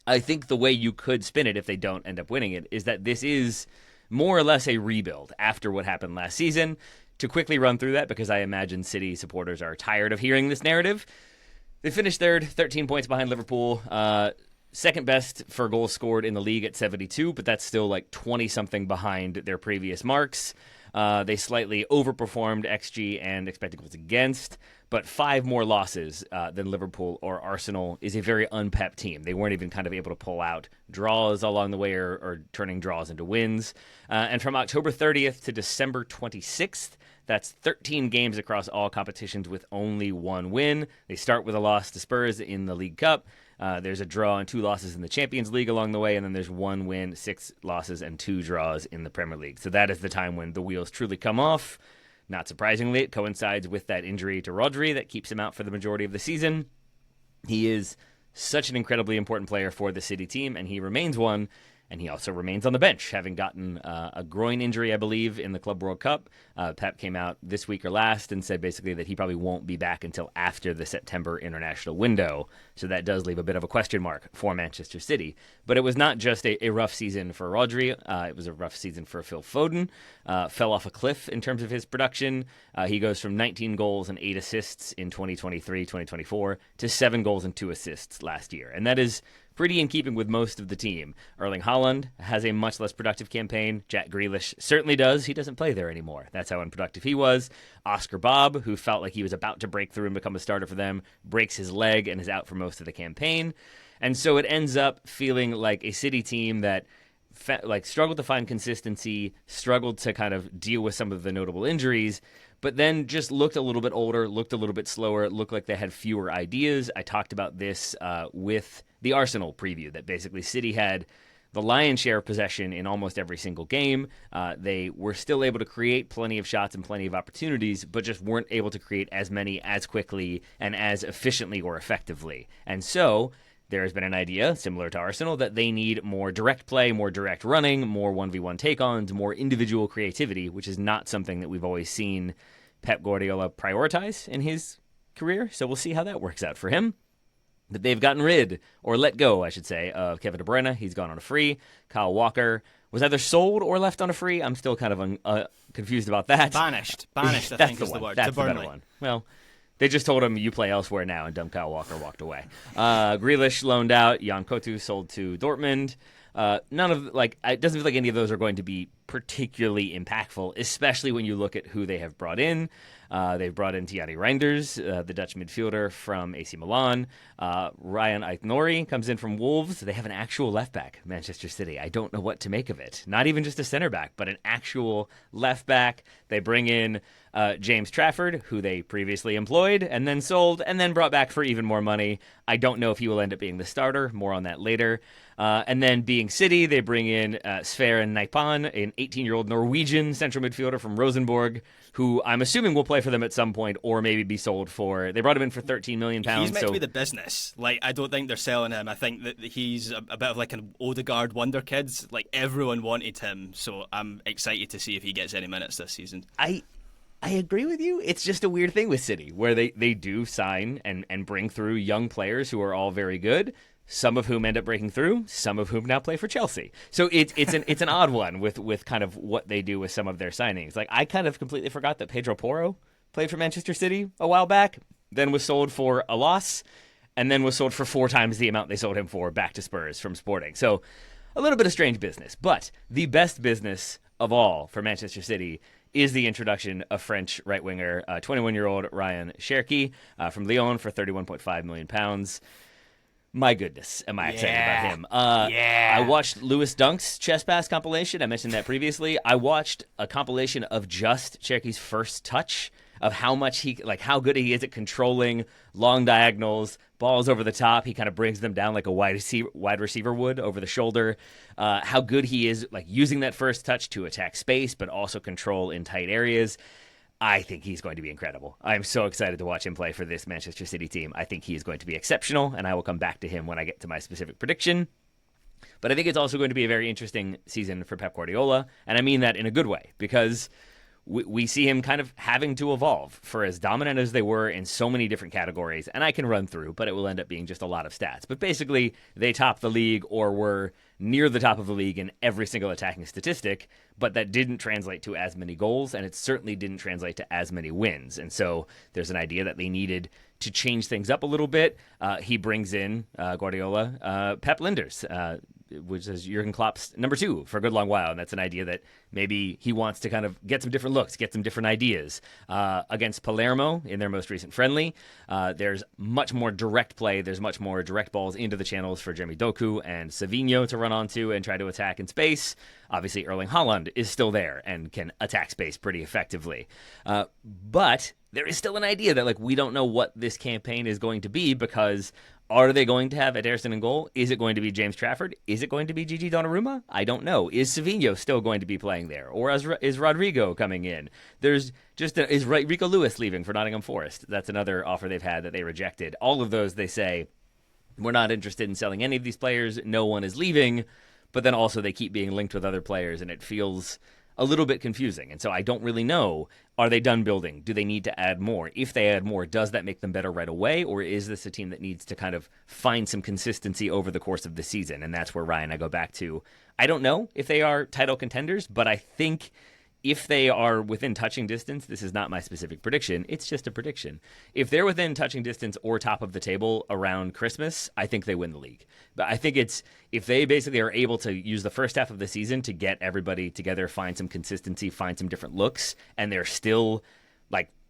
I think the way you could spin it if they don't end up winning it is that this is more or less a rebuild after what happened last season. To quickly run through that, because I imagine City supporters are tired of hearing this narrative, they finished third, 13 points behind Liverpool, second best for goals scored in the league at 72, but that's still like 20-something behind their previous marks. They slightly overperformed XG and expected goals against, but 5 more losses than Liverpool or Arsenal is a very un-Pep team. They weren't even kind of able to pull out draws along the way or turning draws into wins. And from October 30th to December 26th, that's 13 games across all competitions with only 1 win. They start with a loss to Spurs in the League Cup. There's a draw and 2 losses in the Champions League along the way, and then there's 1 win, 6 losses, and 2 draws in the Premier League. So that is the time when the wheels truly come off. Not surprisingly, it coincides with that injury to Rodri that keeps him out for the majority of the season. He is such an incredibly important player for the City team, and he remains one. And he also remains on the bench, having gotten a groin injury, I believe, in the Club World Cup. Pep came out this week or last and said basically that he probably won't be back until after the September international window. So that does leave a bit of a question mark for Manchester City. But it was not just a rough season for Rodri. It was a rough season for Phil Foden. Fell off a cliff in terms of his production. He goes from 19 goals and 8 assists in 2023-2024 to 7 goals and 2 assists last year. And that is pretty in keeping with most of the team. Erling Haaland has a much less productive campaign. Jack Grealish certainly does. He doesn't play there anymore. That's how unproductive he was. Oscar Bob, who felt like he was about to break through and become a starter for them, breaks his leg and is out for most of the campaign. And so it ends up feeling like a City team that struggled to find consistency, struggled to kind of deal with some of the notable injuries, but then just looked a little bit older, looked a little bit slower, looked like they had fewer ideas. I talked about this with the Arsenal preview, that basically City had the lion's share of possession in almost every single game. They were still able to create plenty of shots and plenty of opportunities, but just weren't able to create as many as quickly and as efficiently or effectively. And so there has been an idea, similar to Arsenal, that they need more direct play, more direct running, more 1v1 take-ons, more individual creativity, which is not something that we've always seen Pep Guardiola prioritize in his career. So we'll see how that works out for him. That they've gotten rid, or let go, I should say, of Kevin De Bruyne. He's gone on a free. Kyle Walker was either sold or left on a free. I'm still kind of confused about that. Banished, I think is the word. That's to the better one. Well, they just told him, you play elsewhere now, and dumb Kyle Walker walked away. Grealish loaned out. Jan Kotu sold to Dortmund. None of, it doesn't feel like any of those are going to be particularly impactful, especially when you look at who they have brought in. They've brought in Thierry Reinders, the Dutch midfielder from AC Milan. Ryan Aït-Nouri comes in from Wolves. They have an actual left back, Manchester City. I don't know what to make of it. Not even just a center back, but an actual left back. They bring in James Trafford, who they previously employed and then sold and then brought back for even more money. I don't know if he will end up being the starter. More on that later. And then being City, they bring in Sverre Naipan, an 18-year-old Norwegian central midfielder from Rosenborg, who I'm assuming will play for them at some point or maybe be sold for. They brought him in for £13 million. He's meant to be the business. I don't think they're selling him. I think that he's a bit of like an Odegaard wonder kid. Everyone wanted him, so I'm excited to see if he gets any minutes this season. I agree with you. It's just a weird thing with City, where they do sign and bring through young players who are all very good, some of whom end up breaking through, some of whom now play for Chelsea. So it's an odd one with kind of what they do with some of their signings. I kind of completely forgot that Pedro Porro played for Manchester City a while back, then was sold for a loss, and then was sold for 4 times the amount they sold him for back to Spurs from Sporting. So a little bit of strange business. But the best business of all for Manchester City is the introduction of French right winger, 21-year-old Ryan Cherki from Lyon for £31.5 million. My goodness, am I excited about him. I watched Lewis Dunk's chest pass compilation. I mentioned that previously. I watched a compilation of just Cherki's first touch, of how much how good he is at controlling long diagonals, balls over the top. He kind of brings them down like a wide receiver would over the shoulder. How good he is using that first touch to attack space, but also control in tight areas. I think he's going to be incredible. I'm so excited to watch him play for this Manchester City team. I think he is going to be exceptional, and I will come back to him when I get to my specific prediction. But I think it's also going to be a very interesting season for Pep Guardiola, and I mean that in a good way, because we see him kind of having to evolve. For as dominant as they were in so many different categories, and I can run through, but it will end up being just a lot of stats. But basically, they topped the league or were near the top of the league in every single attacking statistic, but that didn't translate to as many goals, and it certainly didn't translate to as many wins. And so there's an idea that they needed to change things up a little bit. He brings in, Guardiola, Pep Linders, which is Jurgen Klopp's number 2 for a good long while. And that's an idea that maybe he wants to kind of get some different looks, get some different ideas. Against Palermo in their most recent friendly, there's much more direct play. There's much more direct balls into the channels for Jeremy Doku and Savinho to run onto and try to attack in space. Obviously, Erling Haaland is still there and can attack space pretty effectively. But there is still an idea that we don't know what this campaign is going to be, because are they going to have Ederson in goal? Is it going to be James Trafford? Is it going to be Gigi Donnarumma? I don't know. Is Savinho still going to be playing there? Or is Rodrigo coming in? There's just is Rico Lewis leaving for Nottingham Forest? That's another offer they've had that they rejected. All of those, they say, we're not interested in selling any of these players. No one is leaving. But then also they keep being linked with other players, and it feels a little bit confusing. And so I don't really know, are they done building? Do they need to add more? If they add more, does that make them better right away? Or is this a team that needs to kind of find some consistency over the course of the season? And that's where, Ryan, I go back to, I don't know if they are title contenders, but I think if they are within touching distance, this is not my specific prediction, it's just a prediction. If they're within touching distance or top of the table around Christmas, I think they win the league. But I think it's, if they basically are able to use the first half of the season to get everybody together, find some consistency, find some different looks, and they're still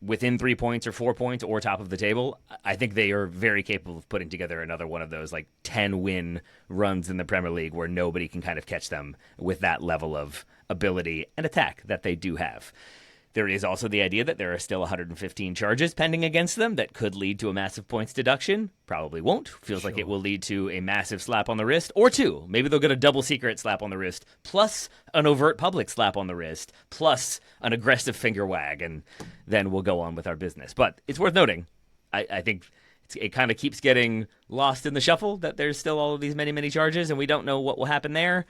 within 3 points or 4 points or top of the table, I think they are very capable of putting together another one of those like 10-win runs in the Premier League where nobody can kind of catch them with that level of ability and attack that they do have. There is also the idea that there are still 115 charges pending against them that could lead to a massive points deduction. Probably won't. Feels like it will lead to a massive slap on the wrist, or two. Maybe they'll get a double secret slap on the wrist, plus an overt public slap on the wrist, plus an aggressive finger wag, and then we'll go on with our business. But it's worth noting, I think it kind of keeps getting lost in the shuffle that there's still all of these many, many charges, and we don't know what will happen there.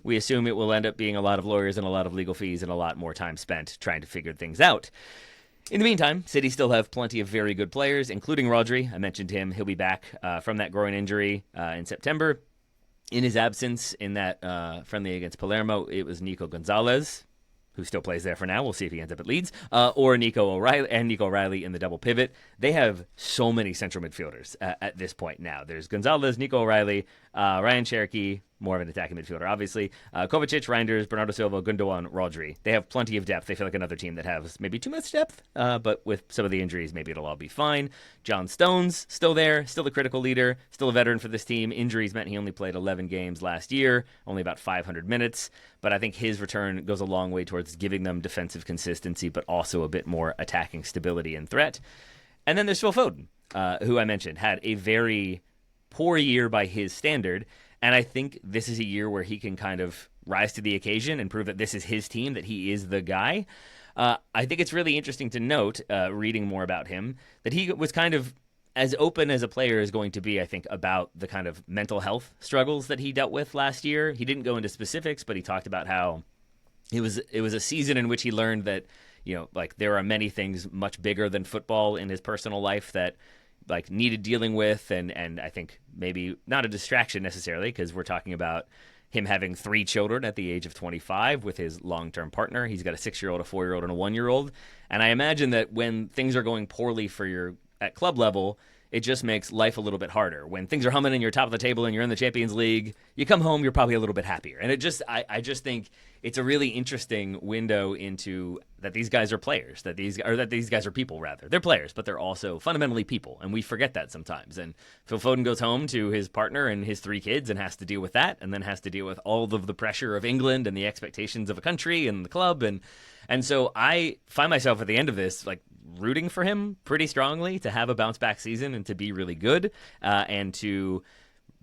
We assume it will end up being a lot of lawyers and a lot of legal fees and a lot more time spent trying to figure things out. In the meantime, City still have plenty of very good players, including Rodri. I mentioned him. He'll be back from that groin injury in September. In his absence in that friendly against Palermo, it was Nico Gonzalez, who still plays there for now. We'll see if he ends up at Leeds, or Nico O'Reilly in the double pivot. They have so many central midfielders at this point now. There's Gonzalez, Nico O'Reilly, Ryan Cherokee, more of an attacking midfielder, obviously. Kovacic, Reinders, Bernardo Silva, Gundogan, Rodri. They have plenty of depth. They feel like another team that has maybe too much depth, but with some of the injuries, maybe it'll all be fine. John Stones, still there, still the critical leader, still a veteran for this team. Injuries meant he only played 11 games last year, only about 500 minutes, but I think his return goes a long way towards giving them defensive consistency, but also a bit more attacking stability and threat. And then there's Phil Foden, who I mentioned, had a very poor year by his standard, and I think this is a year where he can kind of rise to the occasion and prove that this is his team, that he is the guy. I think it's really interesting to note, reading more about him, that he was kind of as open as a player is going to be, I think, about the kind of mental health struggles that he dealt with last year. He didn't go into specifics, but he talked about how it was a season in which he learned that, you know, like there are many things much bigger than football in his personal life that like needed dealing with, and I think maybe not a distraction necessarily, because we're talking about him having 3 children at the age of 25 with his long-term partner. He's got a 6-year-old, a 4-year-old, and a 1-year-old. And I imagine that when things are going poorly for your at club level, it just makes life a little bit harder. When things are humming and you're top of the table and you're in the Champions League, you come home, you're probably a little bit happier. And I just think it's a really interesting window into that these guys are players, that these guys are people, rather. They're players, but they're also fundamentally people, and we forget that sometimes. And Phil Foden goes home to his partner and his 3 kids and has to deal with that, and then has to deal with all of the pressure of England and the expectations of a country and the club. And so I find myself at the end of this, like, rooting for him pretty strongly to have a bounce back season and to be really good, and to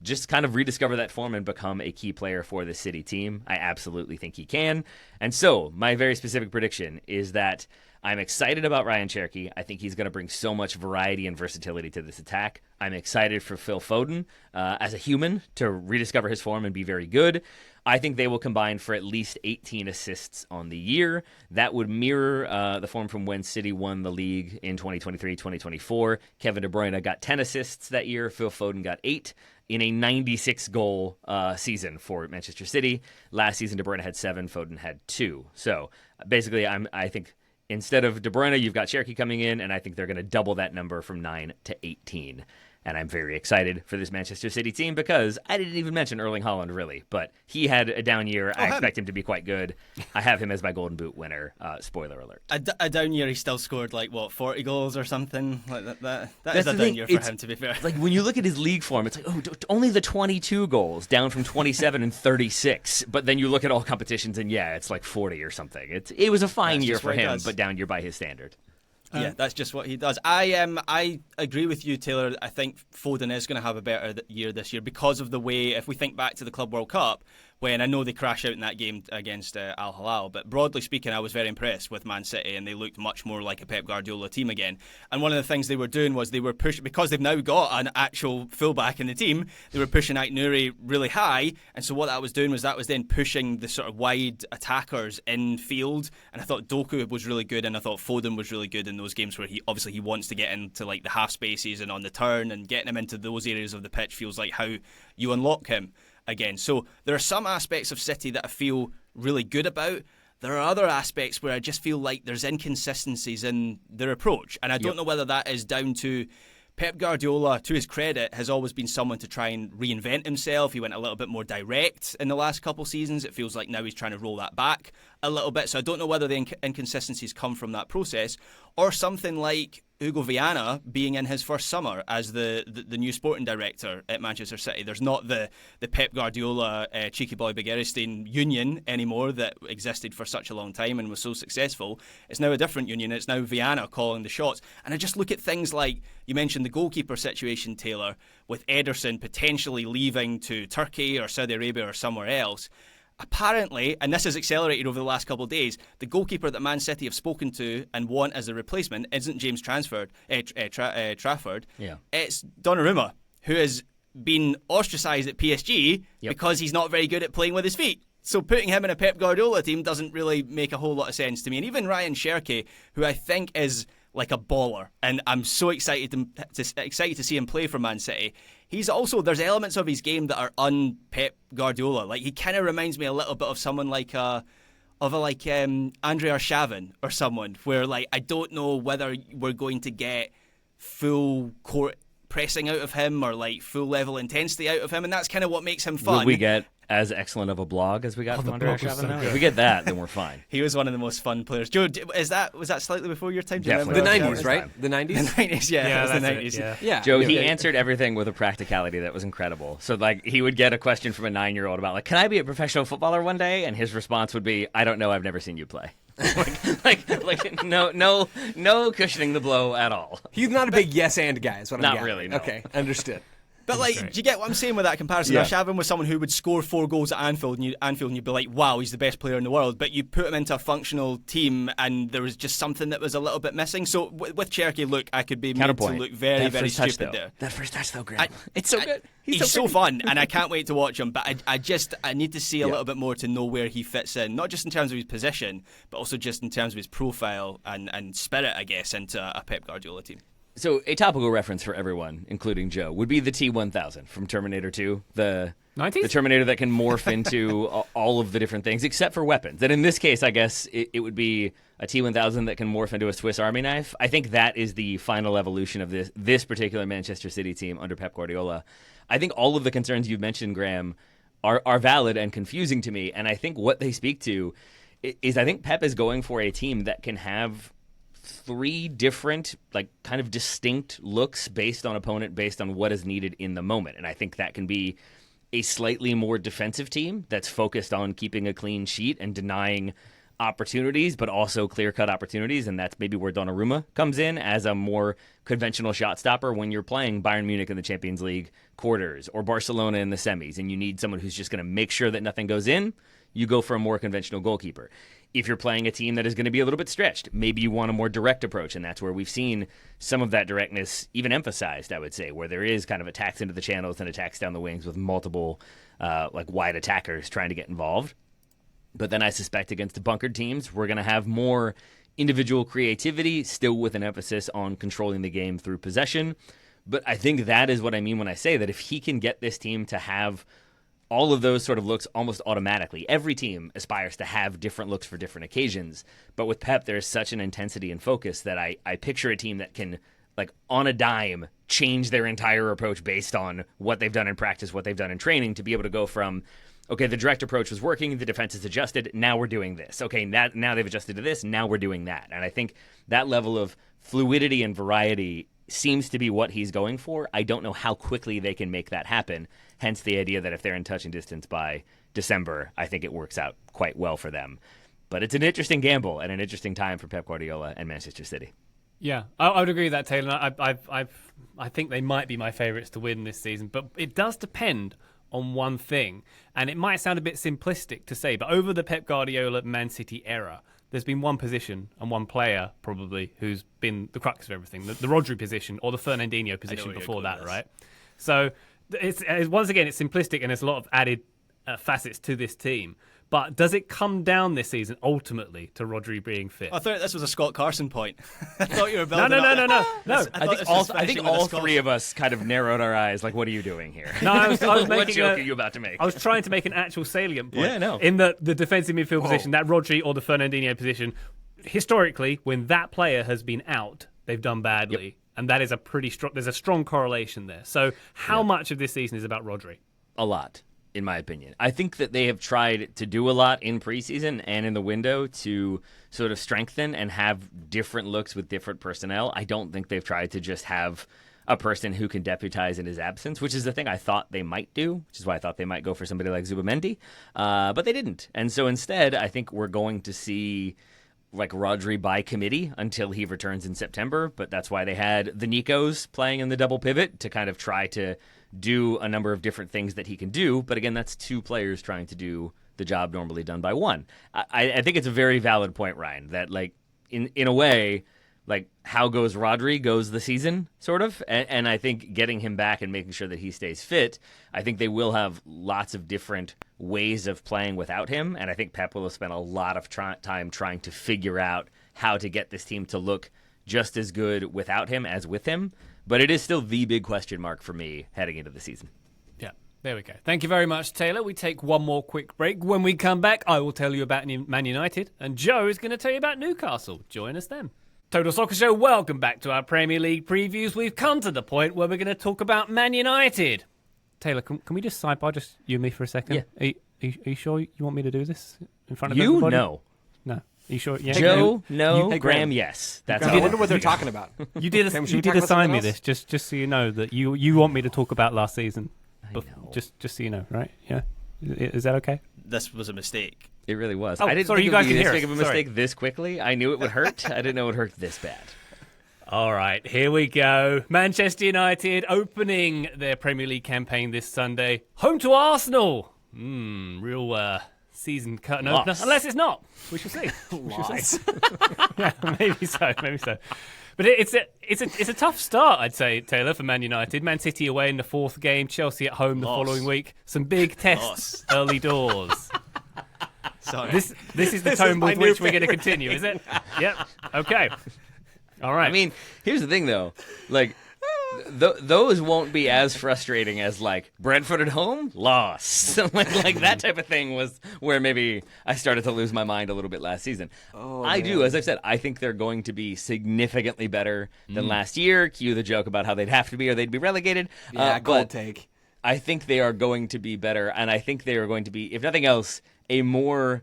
just kind of rediscover that form and become a key player for the City team. I absolutely think he can. And so my very specific prediction is that I'm excited about Ryan Cherokee. I think he's going to bring so much variety and versatility to this attack. I'm excited for Phil Foden as a human to rediscover his form and be very good. I think they will combine for at least 18 assists on the year. That would mirror the form from when City won the league in 2023-2024. Kevin De Bruyne got 10 assists that year. Phil Foden got 8 in a 96-goal season for Manchester City. Last season, De Bruyne had 7, Foden had 2. So basically, I think instead of De Bruyne, you've got Cherokee coming in, and I think they're going to double that number from 9 to 18. And I'm very excited for this Manchester City team because I didn't even mention Erling Haaland, really. But he had a down year. I expect him to be quite good. I have him as my Golden Boot winner. Spoiler alert. A down year, he still scored 40 goals or something like that. That is a down year for him, to be fair. Like when you look at his league form, it's like, only the 22 goals, down from 27 and 36. But then you look at all competitions, and it's like 40 or something. It was a fine year for him, but down year by his standard. Yeah, that's just what he does. I agree with you, Taylor. I think Foden is going to have a better year this year because of the way, if we think back to the Club World Cup, when I know they crash out in that game against Al Hilal, but broadly speaking, I was very impressed with Man City, and they looked much more like a Pep Guardiola team again. And one of the things they were doing was they were pushing, because they've now got an actual fullback in the team, they were pushing Aït-Nouri really high, and so what that was doing was then pushing the sort of wide attackers in field, and I thought Doku was really good, and I thought Foden was really good in those games where he wants to get into like the half spaces and on the turn, and getting him into those areas of the pitch feels like how you unlock him again. So there are some aspects of City that I feel really good about. There are other aspects where I just feel like there's inconsistencies in their approach, and I don't know whether that is down to Pep Guardiola, to his credit, has always been someone to try and reinvent himself. He went a little bit more direct in the last couple seasons. It feels like now he's trying to roll that back a little bit. So I don't know whether the inconsistencies come from that process or something like Hugo Viana being in his first summer as the new sporting director at Manchester City. There's not the Pep Guardiola, cheeky boy Begiristain union anymore that existed for such a long time and was so successful. It's now a different union. It's now Viana calling the shots. And I just look at things like, you mentioned the goalkeeper situation, Taylor, with Ederson potentially leaving to Turkey or Saudi Arabia or somewhere else. Apparently, and this has accelerated over the last couple of days, the goalkeeper that Man City have spoken to and want as a replacement isn't James Trafford. Yeah. It's Donnarumma, who has been ostracised at PSG because he's not very good at playing with his feet. So putting him in a Pep Guardiola team doesn't really make a whole lot of sense to me. And even Ryan Cherki, who I think is like a baller, and I'm so excited to see him play for Man City. He's also, there's elements of his game that are un-Pep Guardiola. Like, he kind of reminds me a little bit of someone like Andre Arshavin or someone, where like I don't know whether we're going to get full court pressing out of him or like full level intensity out of him, and that's kind of what makes him fun. Will we get as excellent of a blog as we got from Andre Arshavin? If we get that, then we're fine. He was one of the most fun players. Joe, was that slightly before your time? Definitely. The 90s, right? The 90s? The 90s, yeah. It was the 90s. Yeah. Joe, he answered everything with a practicality that was incredible. So, like, he would get a question from a 9-year-old about, like, can I be a professional footballer one day? And his response would be, I don't know, I've never seen you play. No cushioning the blow at all. He's not a big yes and guy, is what I'm Not getting. really, no. Okay, understood. But like, do you get what I'm saying with that comparison? Yeah. Arshavin was someone who would score 4 goals at Anfield, and you'd be like, wow, he's the best player in the world. But you put him into a functional team, and there was just something that was a little bit missing. So with Cherki, look, I could be made to look very, very stupid there. That first touch, though, Graham. It's so good. He's so fun, and I can't wait to watch him. But I need to see a little bit more to know where he fits in, not just in terms of his position, but also just in terms of his profile and spirit, I guess, into a Pep Guardiola team. So a topical reference for everyone, including Joe, would be the T-1000 from Terminator 2, the 90s? The Terminator that can morph into all of the different things, except for weapons. And in this case, I guess it would be a T-1000 that can morph into a Swiss Army knife. I think that is the final evolution of this particular Manchester City team under Pep Guardiola. I think all of the concerns you've mentioned, Graham, are valid and confusing to me. And I think what they speak to is I think Pep is going for a team that can have 3 different, like, kind of distinct looks based on opponent, based on what is needed in the moment. And I think that can be a slightly more defensive team that's focused on keeping a clean sheet and denying opportunities, but also clear-cut opportunities. And that's maybe where Donnarumma comes in as a more conventional shot stopper when you're playing Bayern Munich in the Champions League quarters or Barcelona in the semis, and you need someone who's just going to make sure that nothing goes in. You go for a more conventional goalkeeper. If you're playing a team that is going to be a little bit stretched, maybe you want a more direct approach, and that's where we've seen some of that directness even emphasized, I would say, where there is kind of attacks into the channels and attacks down the wings with multiple wide attackers trying to get involved. But then I suspect against the bunkered teams, we're going to have more individual creativity, still with an emphasis on controlling the game through possession. But I think that is what I mean when I say that if he can get this team to have all of those sort of looks almost automatically. Every team aspires to have different looks for different occasions. But with Pep, there's such an intensity and focus that I picture a team that can, like, on a dime, change their entire approach based on what they've done in practice, what they've done in training, to be able to go from, okay, the direct approach was working, the defense is adjusted, now we're doing this. Okay, now they've adjusted to this, now we're doing that. And I think that level of fluidity and variety seems to be what he's going for. I don't know how quickly they can make that happen. Hence the idea that if they're in touching distance by December, I think it works out quite well for them. But it's an interesting gamble and an interesting time for Pep Guardiola and Manchester City. Yeah, I would agree with that, Taylor. I think they might be my favourites to win this season, but it does depend on one thing. And it might sound a bit simplistic to say, but over the Pep Guardiola Man City era, there's been one position and one player probably who's been the crux of everything, the Rodri position or the Fernandinho position before that, right? So it's once again, it's simplistic and there's a lot of added facets to this team. But does it come down this season ultimately to Rodri being fit? I thought this was a Scott Carson point. I thought you were building No. I think all 3 of us kind of narrowed our eyes, like, what are you doing here? No, I was what making joke are you about to make? I was trying to make an actual salient point. Yeah, no. In the defensive midfield position, that Rodri or the Fernandinho position, historically, when that player has been out, they've done badly. And that is a pretty strong. There's a strong correlation there. So how much of this season is about Rodri? A lot, in my opinion. I think that they have tried to do a lot in preseason and in the window to sort of strengthen and have different looks with different personnel. I don't think they've tried to just have a person who can deputize in his absence, which is the thing I thought they might do, which is why I thought they might go for somebody like Zubamendi, but they didn't. And so instead, I think we're going to see like Rodri by committee until he returns in September, but that's why they had the Nicos playing in the double pivot to kind of try to do a number of different things that he can do. But again, that's two players trying to do the job normally done by one. I think it's a very valid point, Ryan, that like in a way, like how goes Rodri goes the season, sort of. And I think getting him back and making sure that he stays fit, I think they will have lots of different ways of playing without him. And I think Pep will have spent a lot of time trying to figure out how to get this team to look just as good without him as with him. But it is still the big question mark for me heading into the season. Yeah, there we go. Thank you very much, Taylor. We take one more quick break. When we come back, I will tell you about Man United, and Joe is going to tell you about Newcastle. Join us then. Total Soccer Show, welcome back to our Premier League previews. We've come to the point where we're going to talk about Man United. Taylor, can we just sidebar just you and me for a second? Yeah. Are you sure you want me to do this in front of everybody? No. No. Are you sure? Yeah. Joe, no. Hey, Graham, yes. That's I all. wonder what they're talking about. You did Graham, should we you talk did about assign something me else? this just so you know that you want me to talk about last season. I know. Just so you know, right? Yeah. Is that okay? This was a mistake. It really was. Oh, I didn't sorry, think you it would guys be can this hear big us. of a mistake this quickly. I knew it would hurt. I didn't know it would hurt this bad. All right, here we go. Manchester United opening their Premier League campaign this Sunday. Home to Arsenal. Real season curtain opener. Loss. Unless it's not. We shall see. Lies. Yeah, maybe so. But it's a tough start, I'd say, Taylor, for Man United. Man City away in the fourth game, Chelsea at home the following week. Some big tests early doors. Sorry. This is the This tone is my with new which we're going to continue, is it? Yep. Okay. All right. I mean, here's the thing, though. Like, those won't be as frustrating as, like, Brentford at home, loss. like that type of thing was where maybe I started to lose my mind a little bit last season. I do, as I've said, I think they're going to be significantantly better than last year. Cue the joke about how they'd have to be or they'd be relegated. Yeah, cold take. I think they are going to be better, and I think they are going to be, if nothing else, a more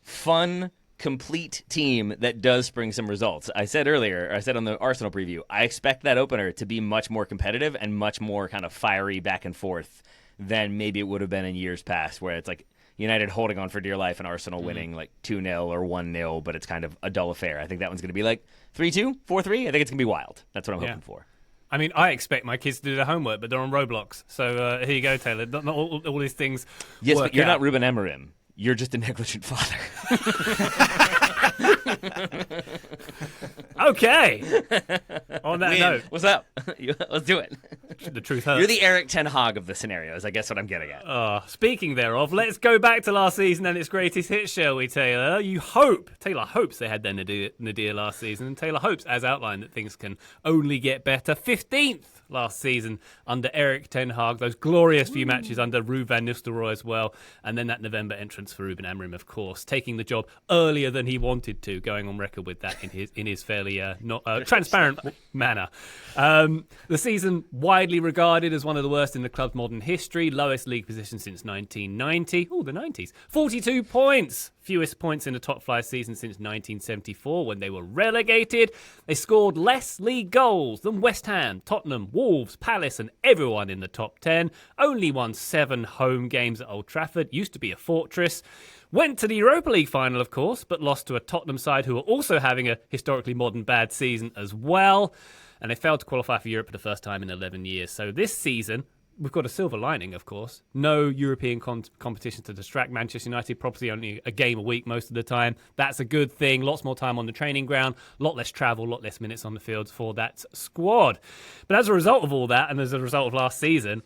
fun, complete team that does bring some results. I said on the Arsenal preview, I expect that opener to be much more competitive and much more kind of fiery back and forth than maybe it would have been in years past, where it's like United holding on for dear life and Arsenal winning like 2-0 or 1-0, but it's kind of a dull affair. I think that one's going to be like 3-2, 4-3. I think it's going to be wild. That's what I'm hoping for. I mean, I expect my kids to do their homework, but they're on Roblox. So here you go, Taylor. Not all these things. Yes, work but you're out. not Ruben Amorim. You're just a negligent father. Okay. On that note, What's up? Let's do it. the truth hurts. You're the Eric Ten Hag of the scenarios, I guess what I'm getting at. Speaking thereof, let's go back to last season and its greatest hit, shall we, Taylor? Taylor hopes they had their nadir last season, and Taylor hopes, as outlined, that things can only get better. 15th last season under Eric Ten Hag, those glorious few matches under Ruud van Nistelrooy as well, and then that November entrance for Ruben Amorim, of course, taking the job earlier than he wanted to, going on record with that in his fairly not transparent manner. The season widely regarded as one of the worst in the club's modern history, lowest league position since 1990. Oh, the 90s. 42 points. Fewest points in a top flight season since 1974 when they were relegated. They scored less league goals than West Ham, Tottenham, Wolves, Palace and everyone in the top 10. Only won 7 home games at Old Trafford. Used to be a fortress. Went to the Europa League final, of course, but lost to a Tottenham side who are also having a historically modern bad season as well. And they failed to qualify for Europe for the first time in 11 years. So this season, we've got a silver lining, of course. No European competition to distract Manchester United. Probably only a game a week most of the time. That's a good thing. Lots more time on the training ground. A lot less travel, a lot less minutes on the field for that squad. But as a result of all that, and as a result of last season,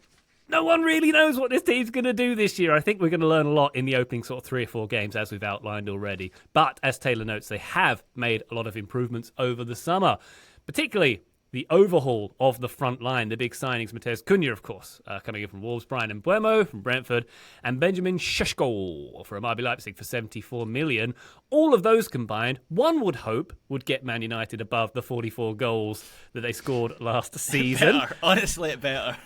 no one really knows what this team's going to do this year. I think we're going to learn a lot in the opening sort of 3 or 4 games, as we've outlined already. But as Taylor notes, they have made a lot of improvements over the summer, particularly the overhaul of the front line, the big signings, Mateus Cunha, of course, coming in from Wolves, Brian Mbeumo from Brentford, and Benjamin Šeško from RB Leipzig for 74 million. All of those combined, one would hope, would get Man United above the 44 goals that they scored last season. Better. Honestly, it better.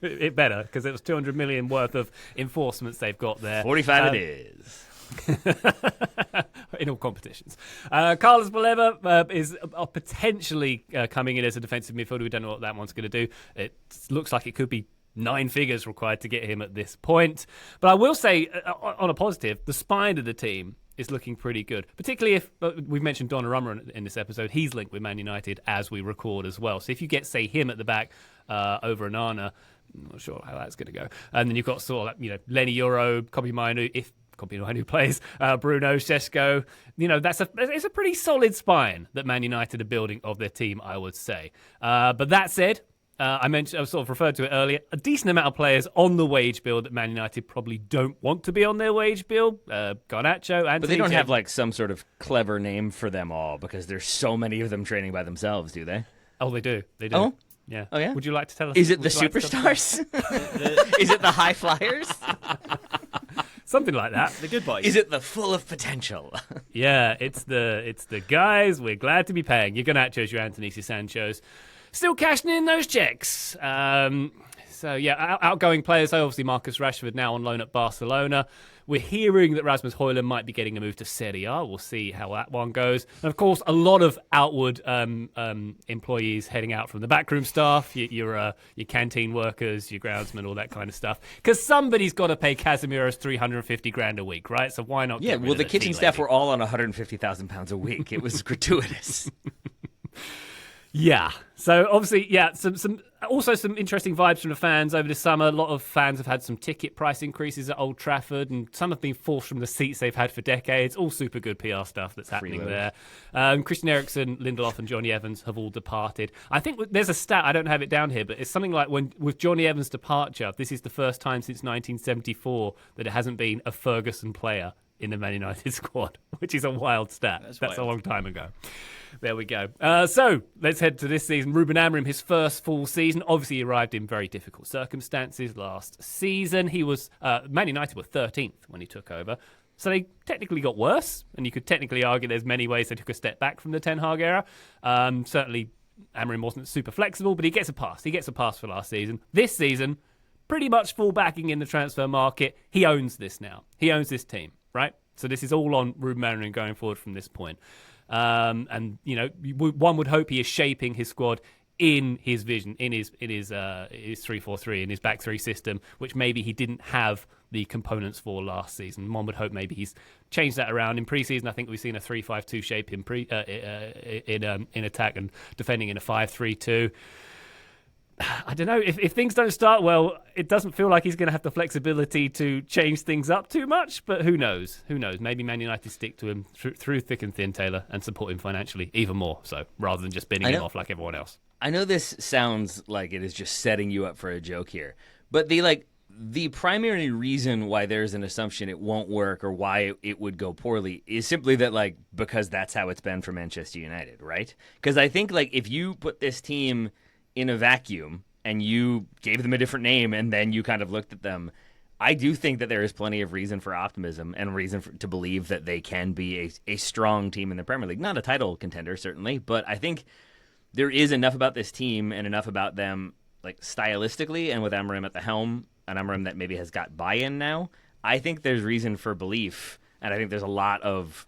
It better, because it was 200 million worth of enforcements they've got there. 45 it is. In all competitions. Carlos Baleba is potentially coming in as a defensive midfielder. We don't know what that one's going to do. It looks like it could be 9 figures required to get him at this point. But I will say, on a positive, the spine of the team is looking pretty good, particularly if we've mentioned Donnarumma in this episode. He's linked with Man United as we record as well. So if you get, say, him at the back over Onana, I'm not sure how that's going to go. And then you've got sort of like, Lenny Euro, Kobe Mainu, if Kobe Mainu plays, Bruno, Šeško. It's a pretty solid spine that Man United are building of their team, I would say. But that said, I sort of referred to it earlier, a decent amount of players on the wage bill that Man United probably don't want to be on their wage bill. Garnacho, Anthony. But they don't have like some sort of clever name for them all because there's so many of them training by themselves, do they? Oh, they do. They do. Oh? Yeah. Oh, yeah? Would you like to tell us? Is it the superstars? Is it the high flyers? Something like that. The good boys. Is it the full of potential? Yeah, it's the guys we're glad to be paying. Your Garnachos, your Anthony's, your Sanchos. Still cashing in those checks. Outgoing players. Obviously, Marcus Rashford now on loan at Barcelona. We're hearing that Rasmus Højlund might be getting a move to Serie A. We'll see how that one goes. And of course, a lot of outward employees heading out from the backroom staff, your canteen workers, your groundsmen, all that kind of stuff. Because somebody's got to pay Casemiro's $350,000 a week, right? So why not? Yeah, get rid well, of the kitchen tea staff lady? were all on £150,000 a week. It was gratuitous. Yeah. So obviously, some interesting vibes from the fans over the summer. A lot of fans have had some ticket price increases at Old Trafford, and some have been forced from the seats they've had for decades. All super good PR stuff that's happening there. Christian Eriksen, Lindelof, and Johnny Evans have all departed. I think there's a stat, I don't have it down here, but it's something like with Johnny Evans' departure, this is the first time since 1974 that it hasn't been a Ferguson player in the Man United squad, which is a wild stat. That's wild. A long time ago. There we go. So let's head to this season. Ruben Amorim, his first full season, obviously arrived in very difficult circumstances last season. He was Man United were 13th when he took over. So they technically got worse, and you could technically argue there's many ways they took a step back from the Ten Hag era. Certainly Amorim wasn't super flexible, but he gets a pass. He gets a pass for last season. This season, pretty much full backing in the transfer market. He owns this now. He owns this team, right? So this is all on Ruben Amorim going forward from this point. One would hope he is shaping his squad in his vision, in his 3-4-3, in his back three system, which maybe he didn't have the components for last season. One would hope maybe he's changed that around. In pre-season, I think we've seen a 3-5-2 shape in attack and defending in a 5-3-2. I don't know. If things don't start well, it doesn't feel like he's going to have the flexibility to change things up too much. But who knows? Who knows? Maybe Man United stick to him through thick and thin, Taylor, and support him financially even more so, rather than just binning him off like everyone else. I know this sounds like it is just setting you up for a joke here, but the primary reason why there's an assumption it won't work or why it would go poorly is simply that because that's how it's been for Manchester United, right? Because I think if you put this team in a vacuum and you gave them a different name and then you kind of looked at them, I do think that there is plenty of reason for optimism and reason to believe that they can be a strong team in the Premier League. Not a title contender, certainly, but I think there is enough about this team and enough about them stylistically and with Amorim at the helm, an Amorim that maybe has got buy-in now. I think there's reason for belief, and I think there's a lot of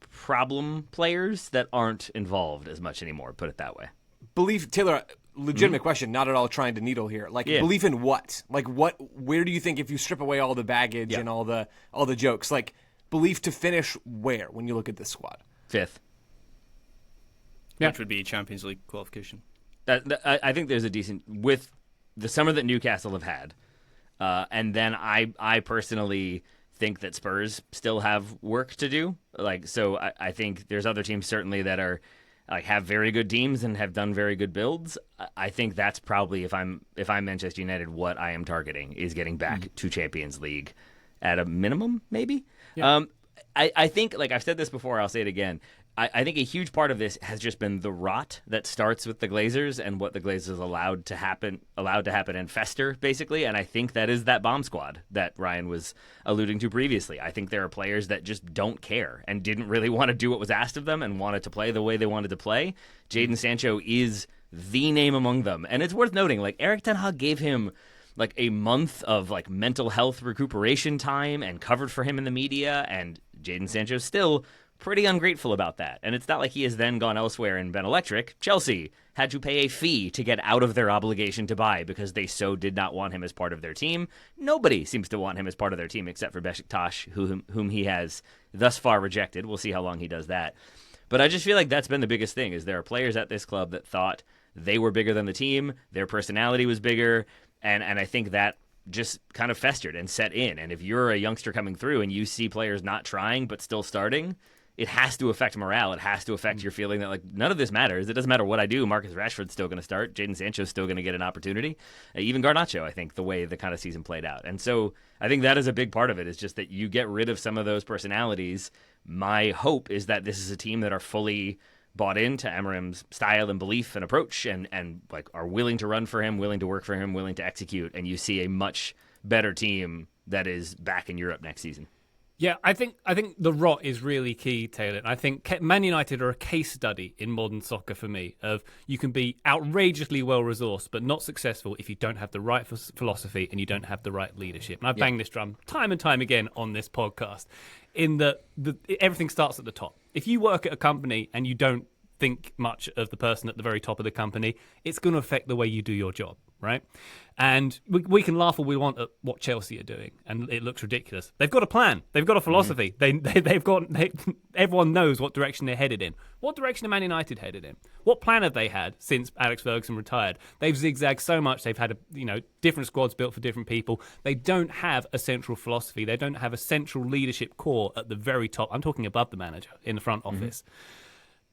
problem players that aren't involved as much anymore, put it that way. Belief, Taylor, legitimate question, not at all trying to needle here. Belief in what? Where do you think, if you strip away all the baggage and all the jokes, belief to finish where when you look at this squad? 5th. Which would be Champions League qualification. I think there's a decent, with the summer that Newcastle have had, and then I personally think that Spurs still have work to do. So I think there's other teams certainly that are have very good teams and have done very good builds. I think that's probably, if I'm Manchester United, what I am targeting is getting back to Champions League at a minimum, maybe. Yeah. I think, I've said this before, I'll say it again. I think a huge part of this has just been the rot that starts with the Glazers and what the Glazers allowed to happen and fester, basically. And I think that is that bomb squad that Ryan was alluding to previously. I think there are players that just don't care and didn't really want to do what was asked of them and wanted to play the way they wanted to play. Jadon Sancho is the name among them. And it's worth noting, like, Erik ten Hag gave him like a month of like mental health recuperation time and covered for him in the media, and Jadon Sancho's still pretty ungrateful about that. And it's not like he has then gone elsewhere and been electric. Chelsea had to pay a fee to get out of their obligation to buy because they so did not want him as part of their team. Nobody seems to want him as part of their team except for Besiktas, whom he has thus far rejected. We'll see how long he does that. But I just feel like that's been the biggest thing, is there are players at this club that thought they were bigger than the team, their personality was bigger, and I think that just kind of festered and set in. And if you're a youngster coming through and you see players not trying but still starting, it has to affect morale. It has to affect your feeling that, like, none of this matters. It doesn't matter what I do. Marcus Rashford's still going to start. Jadon Sancho's still going to get an opportunity. Even Garnacho, I think, the way the kind of season played out. And so I think that is a big part of it, is just that you get rid of some of those personalities. My hope is that this is a team that are fully bought into Amorim's style and belief and approach and like are willing to run for him, willing to work for him, willing to execute. And you see a much better team that is back in Europe next season. Yeah, I think the rot is really key, Taylor. And I think Man United are a case study in modern soccer for me of you can be outrageously well-resourced but not successful if you don't have the right philosophy and you don't have the right leadership. And I've banged this drum time and time again on this podcast in that everything starts at the top. If you work at a company and you don't think much of the person at the very top of the company, it's going to affect the way you do your job, right? And we can laugh all we want at what Chelsea are doing, and it looks ridiculous. They've got a plan. They've got a philosophy. Everyone knows what direction they're headed in. What direction are Man United headed in? What plan have they had since Alex Ferguson retired? They've zigzagged so much. They've had different squads built for different people. They don't have a central philosophy. They don't have a central leadership core at the very top. I'm talking above the manager in the front office.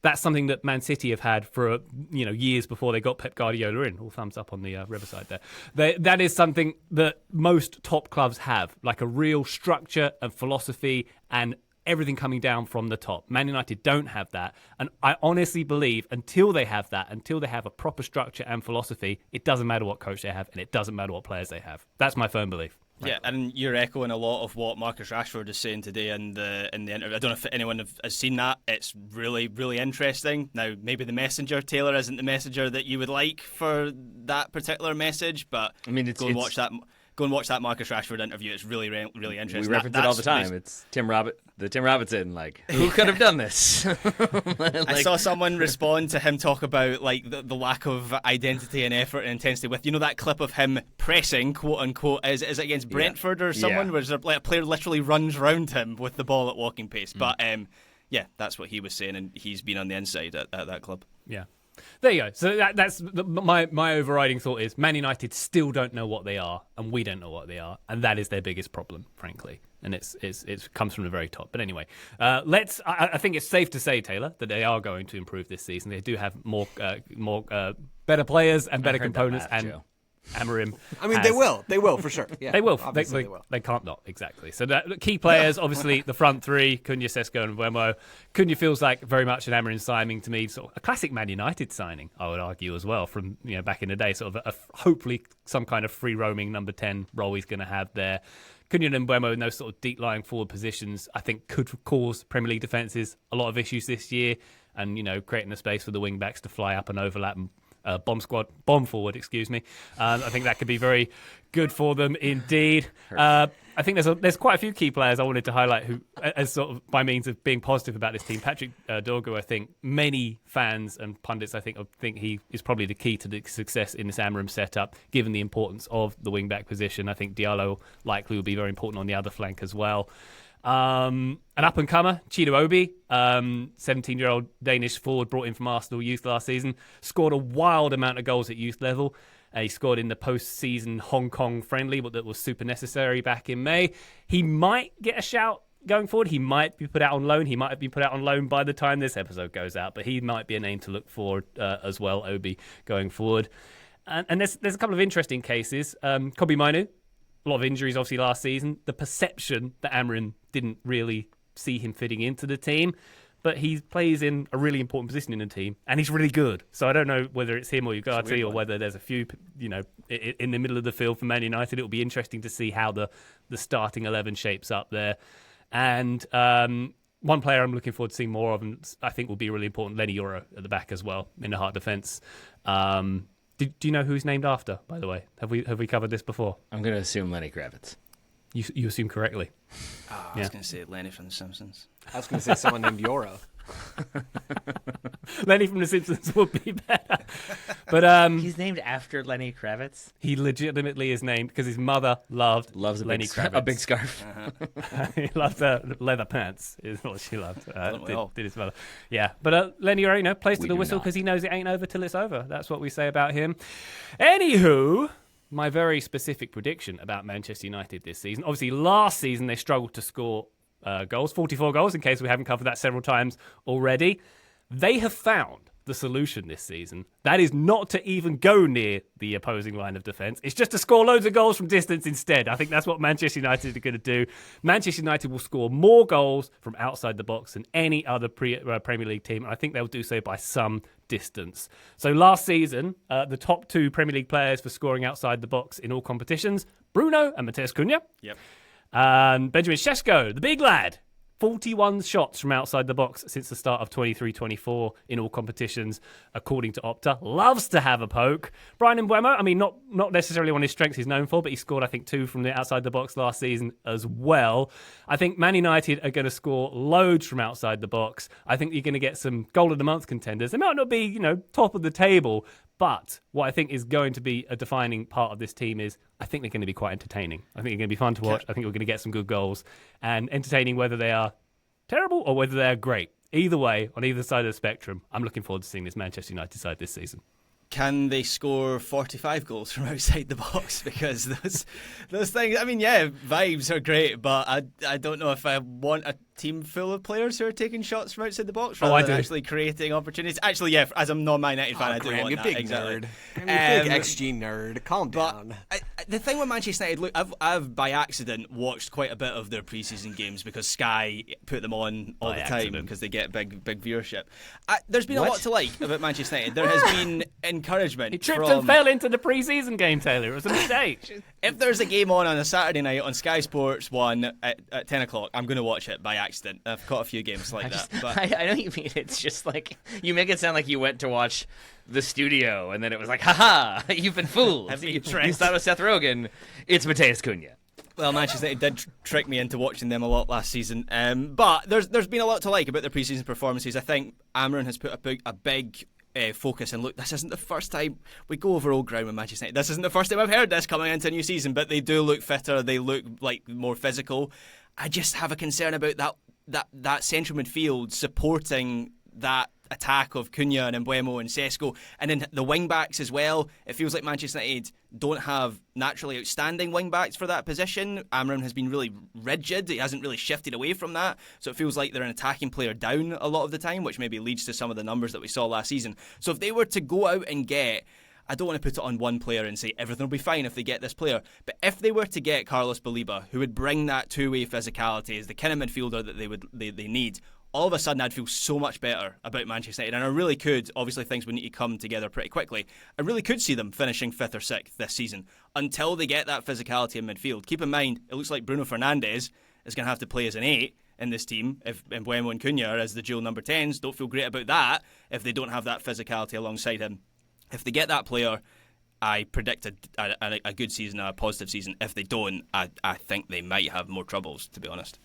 That's something that Man City have had for years before they got Pep Guardiola in. All thumbs up on the Riverside there. That is something that most top clubs have, like a real structure and philosophy and everything coming down from the top. Man United don't have that. And I honestly believe until they have that, until they have a proper structure and philosophy, it doesn't matter what coach they have and it doesn't matter what players they have. That's my firm belief. Right. Yeah, and you're echoing a lot of what Marcus Rashford is saying today in the interview. I don't know if anyone has seen that. It's really, really interesting. Now, maybe the messenger, Taylor, isn't the messenger that you would like for that particular message, but I mean, go and watch that Marcus Rashford interview. It's really, really interesting. We reference it all the time. It's the Tim Robertson, like, who could have done this? I saw someone respond to him talk about like the lack of identity and effort and intensity with, that clip of him pressing, quote unquote, is it against Brentford or someone, where a player literally runs round him with the ball at walking pace. But that's what he was saying, and he's been on the inside at that club. Yeah. There you go. So that's my overriding thought is Man United still don't know what they are, and we don't know what they are, and that is their biggest problem, frankly. And it comes from the very top. But anyway, I think it's safe to say, Taylor, that they are going to improve this season. They do have more better players and better components, and Amorim. I mean, they will. They will, for sure. Yeah, they will. They will. They can't not, exactly. So the key players, obviously, the front three, Cunha, Sesko and Mbeumo. Cunha feels like very much an Amorim signing to me, sort of a classic Man United signing, I would argue as well, from back in the day, sort of hopefully some kind of free-roaming number 10 role he's going to have there. Cunha and Mbeumo in those sort of deep-lying forward positions, I think could cause Premier League defences a lot of issues this year, and, creating a space for the wing-backs to fly up and overlap and bomb forward, excuse me. I think that could be very good for them indeed. I think there's quite a few key players I wanted to highlight who, as sort of by means of being positive about this team. Patrick Dorgu, I think many fans and pundits, I think he is probably the key to the success in this Amorim setup, given the importance of the wing-back position. I think Diallo likely will be very important on the other flank as well. An up-and-comer, Chido Obi, 17-year-old Danish forward brought in from Arsenal youth last season, scored a wild amount of goals at youth level. He scored in the post-season Hong Kong friendly, but that was super necessary back in May. He might get a shout going forward. He might be put out on loan. He might have been put out on loan by the time this episode goes out, but he might be a name to look for as well, Obi, going forward. And there's a couple of interesting cases. Kobe Mainu, a lot of injuries obviously last season. The perception that Amorim didn't really see him fitting into the team. but he plays in a really important position in the team, and he's really good. So I don't know whether it's him or Ugarte or whether there's a few, in the middle of the field for Man United. It'll be interesting to see how the starting 11 shapes up there. And one player I'm looking forward to seeing more of, and I think will be really important, Lenny Yoro at the back as well in the heart defence. Do you know who he's named after, by the way? Have we covered this before? I'm going to assume Lenny Kravitz. You assume correctly. I was going to say Lenny from The Simpsons. I was going to say someone named Yoro. Lenny from The Simpsons would be better. But he's named after Lenny Kravitz? He legitimately is named because his mother loves Lenny Kravitz. A big scarf. He loved leather pants, is what she loved. Did his mother. Yeah. But Lenny, plays to the whistle because he knows it ain't over till it's over. That's what we say about him. Anywho, my very specific prediction about Manchester United this season. Obviously, last season they struggled to score goals, 44 goals, in case we haven't covered that several times already. They have found the solution this season. That is not to even go near the opposing line of defence. It's just to score loads of goals from distance instead. I think that's what Manchester United are going to do. Manchester United will score more goals from outside the box than any other Premier League team, and I think they'll do so by some distance. So last season, the top two Premier League players for scoring outside the box in all competitions, Bruno and Matheus Cunha. Yep. Benjamin Šeško, the big lad, 41 shots from outside the box since the start of 23-24 in all competitions, according to Opta. Loves to have a poke. Bryan Mbeumo, not necessarily one of his strengths he's known for, but he scored, I think, 2 from the outside the box last season as well. I think Man United are going to score loads from outside the box. I think you're going to get some goal of the month contenders. They might not be, top of the table, but what I think is going to be a defining part of this team is I think they're going to be quite entertaining. I think they're going to be fun to watch. I think we're going to get some good goals. And entertaining whether they are terrible or whether they're great. Either way, on either side of the spectrum, I'm looking forward to seeing this Manchester United side this season. Can they score 45 goals from outside the box? Because those things, vibes are great, but I don't know if I want a team full of players who are taking shots from outside the box rather than actually creating opportunities. Actually, yeah, as a non-Man United fan, I do Graham, want you that. big Exactly. nerd. You big XG nerd. Calm down. The thing with Manchester United, look, I've by accident watched quite a bit of their pre-season games because Sky put them on all the time because they get big viewership. There's been a lot to like about Manchester United. There has been encouragement. He tripped and fell into the pre-season game, Taylor. It was a mistake. If there's a game on a Saturday night on Sky Sports 1 at 10 o'clock, I'm going to watch it by accident. I've caught a few games like that. But I know what you mean. It's just like, you make it sound like you went to watch The Studio, and then it was like, haha, you've been fooled. You thought it was Seth Rogen. It's Matheus Cunha. Well, Manchester United did trick me into watching them a lot last season. But there's been a lot to like about their pre-season performances. I think Amron has put a big focus, and look, this isn't the first time we go over old ground with Manchester United. This isn't the first time I've heard this coming into a new season, but they do look fitter. They look like more physical. I just have a concern about that central midfield supporting that attack of Cunha and Mbeumo and Šeško, and then the wing backs as well. It feels like Manchester United don't have naturally outstanding wing backs for that position. Amram has been really rigid. He hasn't really shifted away from that, so it feels like they're an attacking player down a lot of the time, which maybe leads to some of the numbers that we saw last season. So if they were to go out and get, I don't want to put it on one player and say everything will be fine if they get this player, but if they were to get Carlos Baliba, who would bring that two-way physicality as the kind of midfielder that they need, all of a sudden I'd feel so much better about Manchester United, and I really could. Obviously things would need to come together pretty quickly. I really could see them finishing 5th or 6th this season until they get that physicality in midfield. Keep in mind, it looks like Bruno Fernandes is going to have to play as an 8 in this team if Mbeumo and Cunha are as the dual number 10s. Don't feel great about that if they don't have that physicality alongside him. If they get that player, I predict a good season, a positive season. If they don't, I think they might have more troubles, to be honest.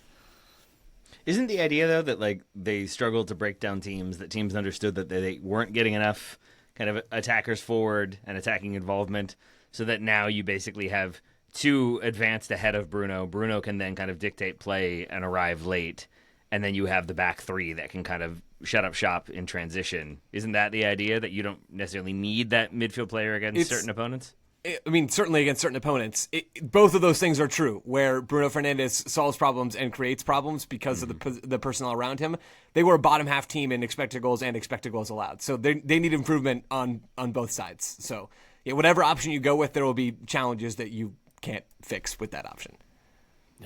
Isn't the idea, though, that like they struggled to break down teams, that teams understood that they weren't getting enough kind of attackers forward and attacking involvement, so that now you basically have 2 advanced ahead of Bruno. Bruno can then kind of dictate play and arrive late, and then you have the back 3 that can kind of shut up shop in transition. Isn't that the idea, that you don't necessarily need that midfield player against certain opponents? I mean, certainly against certain opponents. Both of those things are true, where Bruno Fernandes solves problems and creates problems because of the personnel around him. They were a bottom half team in expected goals and expected goals allowed. So they need improvement on both sides. So yeah, whatever option you go with, there will be challenges that you can't fix with that option.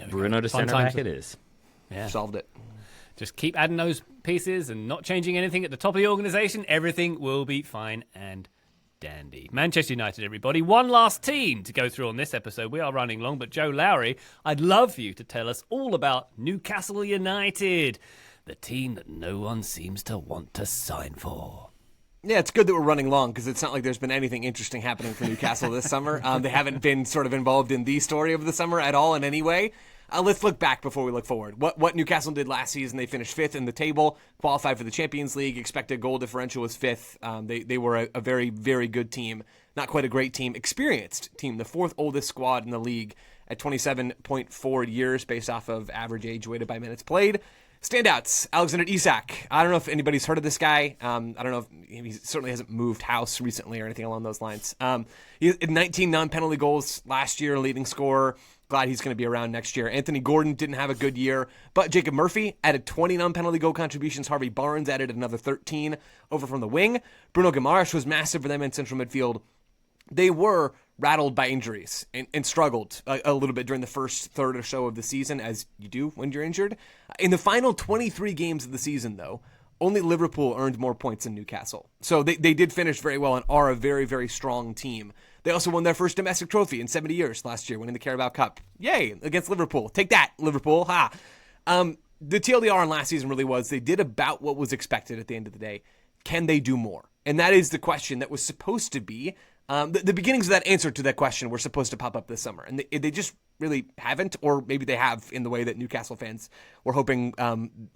Bruno to center back it is. Yeah. Solved it. Just keep adding those pieces and not changing anything at the top of the organisation. Everything will be fine and dandy. Manchester United, everybody. One last team to go through on this episode. We are running long, but Joe Lowry, I'd love for you to tell us all about Newcastle United, the team that no one seems to want to sign for. Yeah, it's good that we're running long because it's not like there's been anything interesting happening for Newcastle this summer. They haven't been sort of involved in the story of the summer at all in any way. Let's look back before we look forward. What Newcastle did last season, they finished 5th in the table, qualified for the Champions League, expected goal differential was 5th. They were a very, very good team, not quite a great team, experienced team, the 4th oldest squad in the league at 27.4 years based off of average age weighted by minutes played. Standouts, Alexander Isak. I don't know if anybody's heard of this guy. I don't know if he certainly hasn't moved house recently or anything along those lines. He had 19 non-penalty goals last year, leading scorer. Glad he's going to be around next year. Anthony Gordon didn't have a good year, but Jacob Murphy added 20 non-penalty goal contributions. Harvey Barnes added another 13 over from the wing. Bruno Guimaraes was massive for them in central midfield. They were rattled by injuries and struggled a little bit during the first third or so of the season, as you do when you're injured. In the final 23 games of the season, though, only Liverpool earned more points than Newcastle. So they did finish very well and are a very, very strong team. They also won their first domestic trophy in 70 years last year, winning the Carabao Cup. Yay, against Liverpool. Take that, Liverpool. Ha! The TLDR on last season really was they did about what was expected at the end of the day. Can they do more? And that is the question that was supposed to be. The beginnings of that answer to that question were supposed to pop up this summer. And they just really haven't, or maybe they have in the way that Newcastle fans were hoping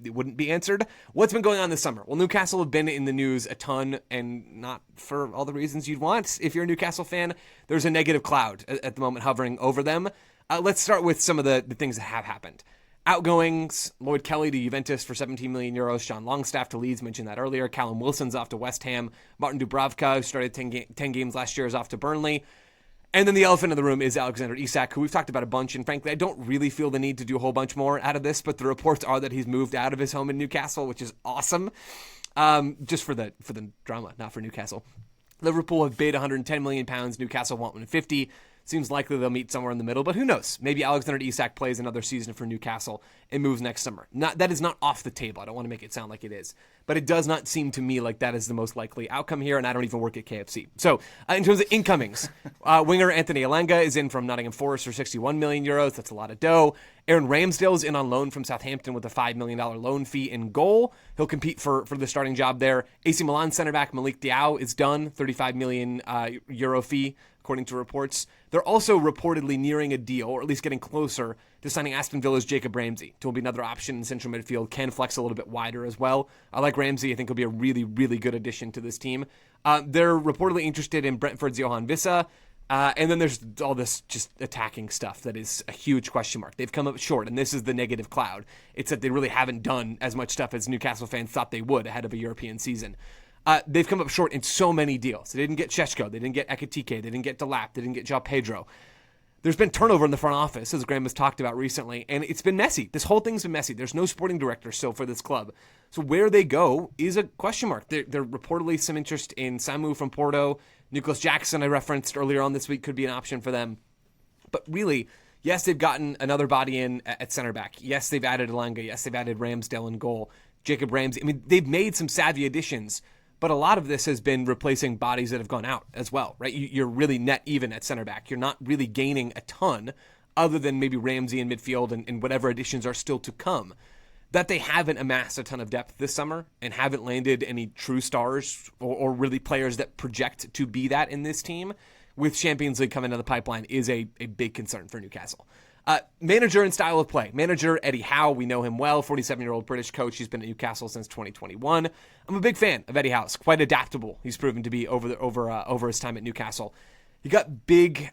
it wouldn't be answered. What's been going on this summer? Well, Newcastle have been in the news a ton, and not for all the reasons you'd want. If you're a Newcastle fan, there's a negative cloud at the moment hovering over them. Let's start with some of the things that have happened. Outgoings, Lloyd Kelly to Juventus for 17 million euros. Sean Longstaff to Leeds, mentioned that earlier. Callum Wilson's off to West Ham. Martin Dubravka, who started 10 games last year, is off to Burnley. And then the elephant in the room is Alexander Isak, who we've talked about a bunch. And frankly, I don't really feel the need to do a whole bunch more out of this, but the reports are that he's moved out of his home in Newcastle, which is awesome. Just for the drama, not for Newcastle. Liverpool have bid £110 million. Newcastle want 150. Seems likely they'll meet somewhere in the middle, but who knows? Maybe Alexander Isak plays another season for Newcastle and moves next summer. That is not off the table. I don't want to make it sound like it is. But it does not seem to me like that is the most likely outcome here, and I don't even work at KFC. So, in terms of incomings, winger Anthony Elanga is in from Nottingham Forest for 61 million euros. That's a lot of dough. Aaron Ramsdale is in on loan from Southampton with a $5 million loan fee in goal. He'll compete for the starting job there. AC Milan center back Malik Diaw is done, 35 million euro fee, according to reports. They're also reportedly nearing a deal, or at least getting closer, to signing Aston Villa's Jacob Ramsey. Will be another option in central midfield, can flex a little bit wider as well. I like Ramsey. I think he'll be a really, really good addition to this team. They're reportedly interested in Brentford's Johan Vissa. And then there's all this just attacking stuff that is a huge question mark. They've come up short, and this is the negative cloud. It's that they really haven't done as much stuff as Newcastle fans thought they would ahead of a European season. They've come up short in so many deals. They didn't get Šeško, they didn't get Ekitike, they didn't get Delap, they didn't get João Pedro. There's been turnover in the front office, as Graham has talked about recently, and it's been messy. This whole thing's been messy. There's no sporting director still for this club. So where they go is a question mark. There reportedly some interest in Samu from Porto. Nicholas Jackson, I referenced earlier on this week, could be an option for them. But really, yes, they've gotten another body in at center back. Yes, they've added Elanga. Yes, they've added Ramsdale in goal. Jacob Ramsey. I mean, they've made some savvy additions, but a lot of this has been replacing bodies that have gone out as well, right? You're really net even at center back. You're not really gaining a ton other than maybe Ramsey in midfield and whatever additions are still to come. That they haven't amassed a ton of depth this summer and haven't landed any true stars or really players that project to be that in this team with Champions League coming down the pipeline is a big concern for Newcastle. Manager and style of play. Manager Eddie Howe, we know him well, 47-year-old British coach. He's been at Newcastle since 2021. I'm a big fan of Eddie Howe. Quite adaptable. He's proven to be over his time at Newcastle. He got big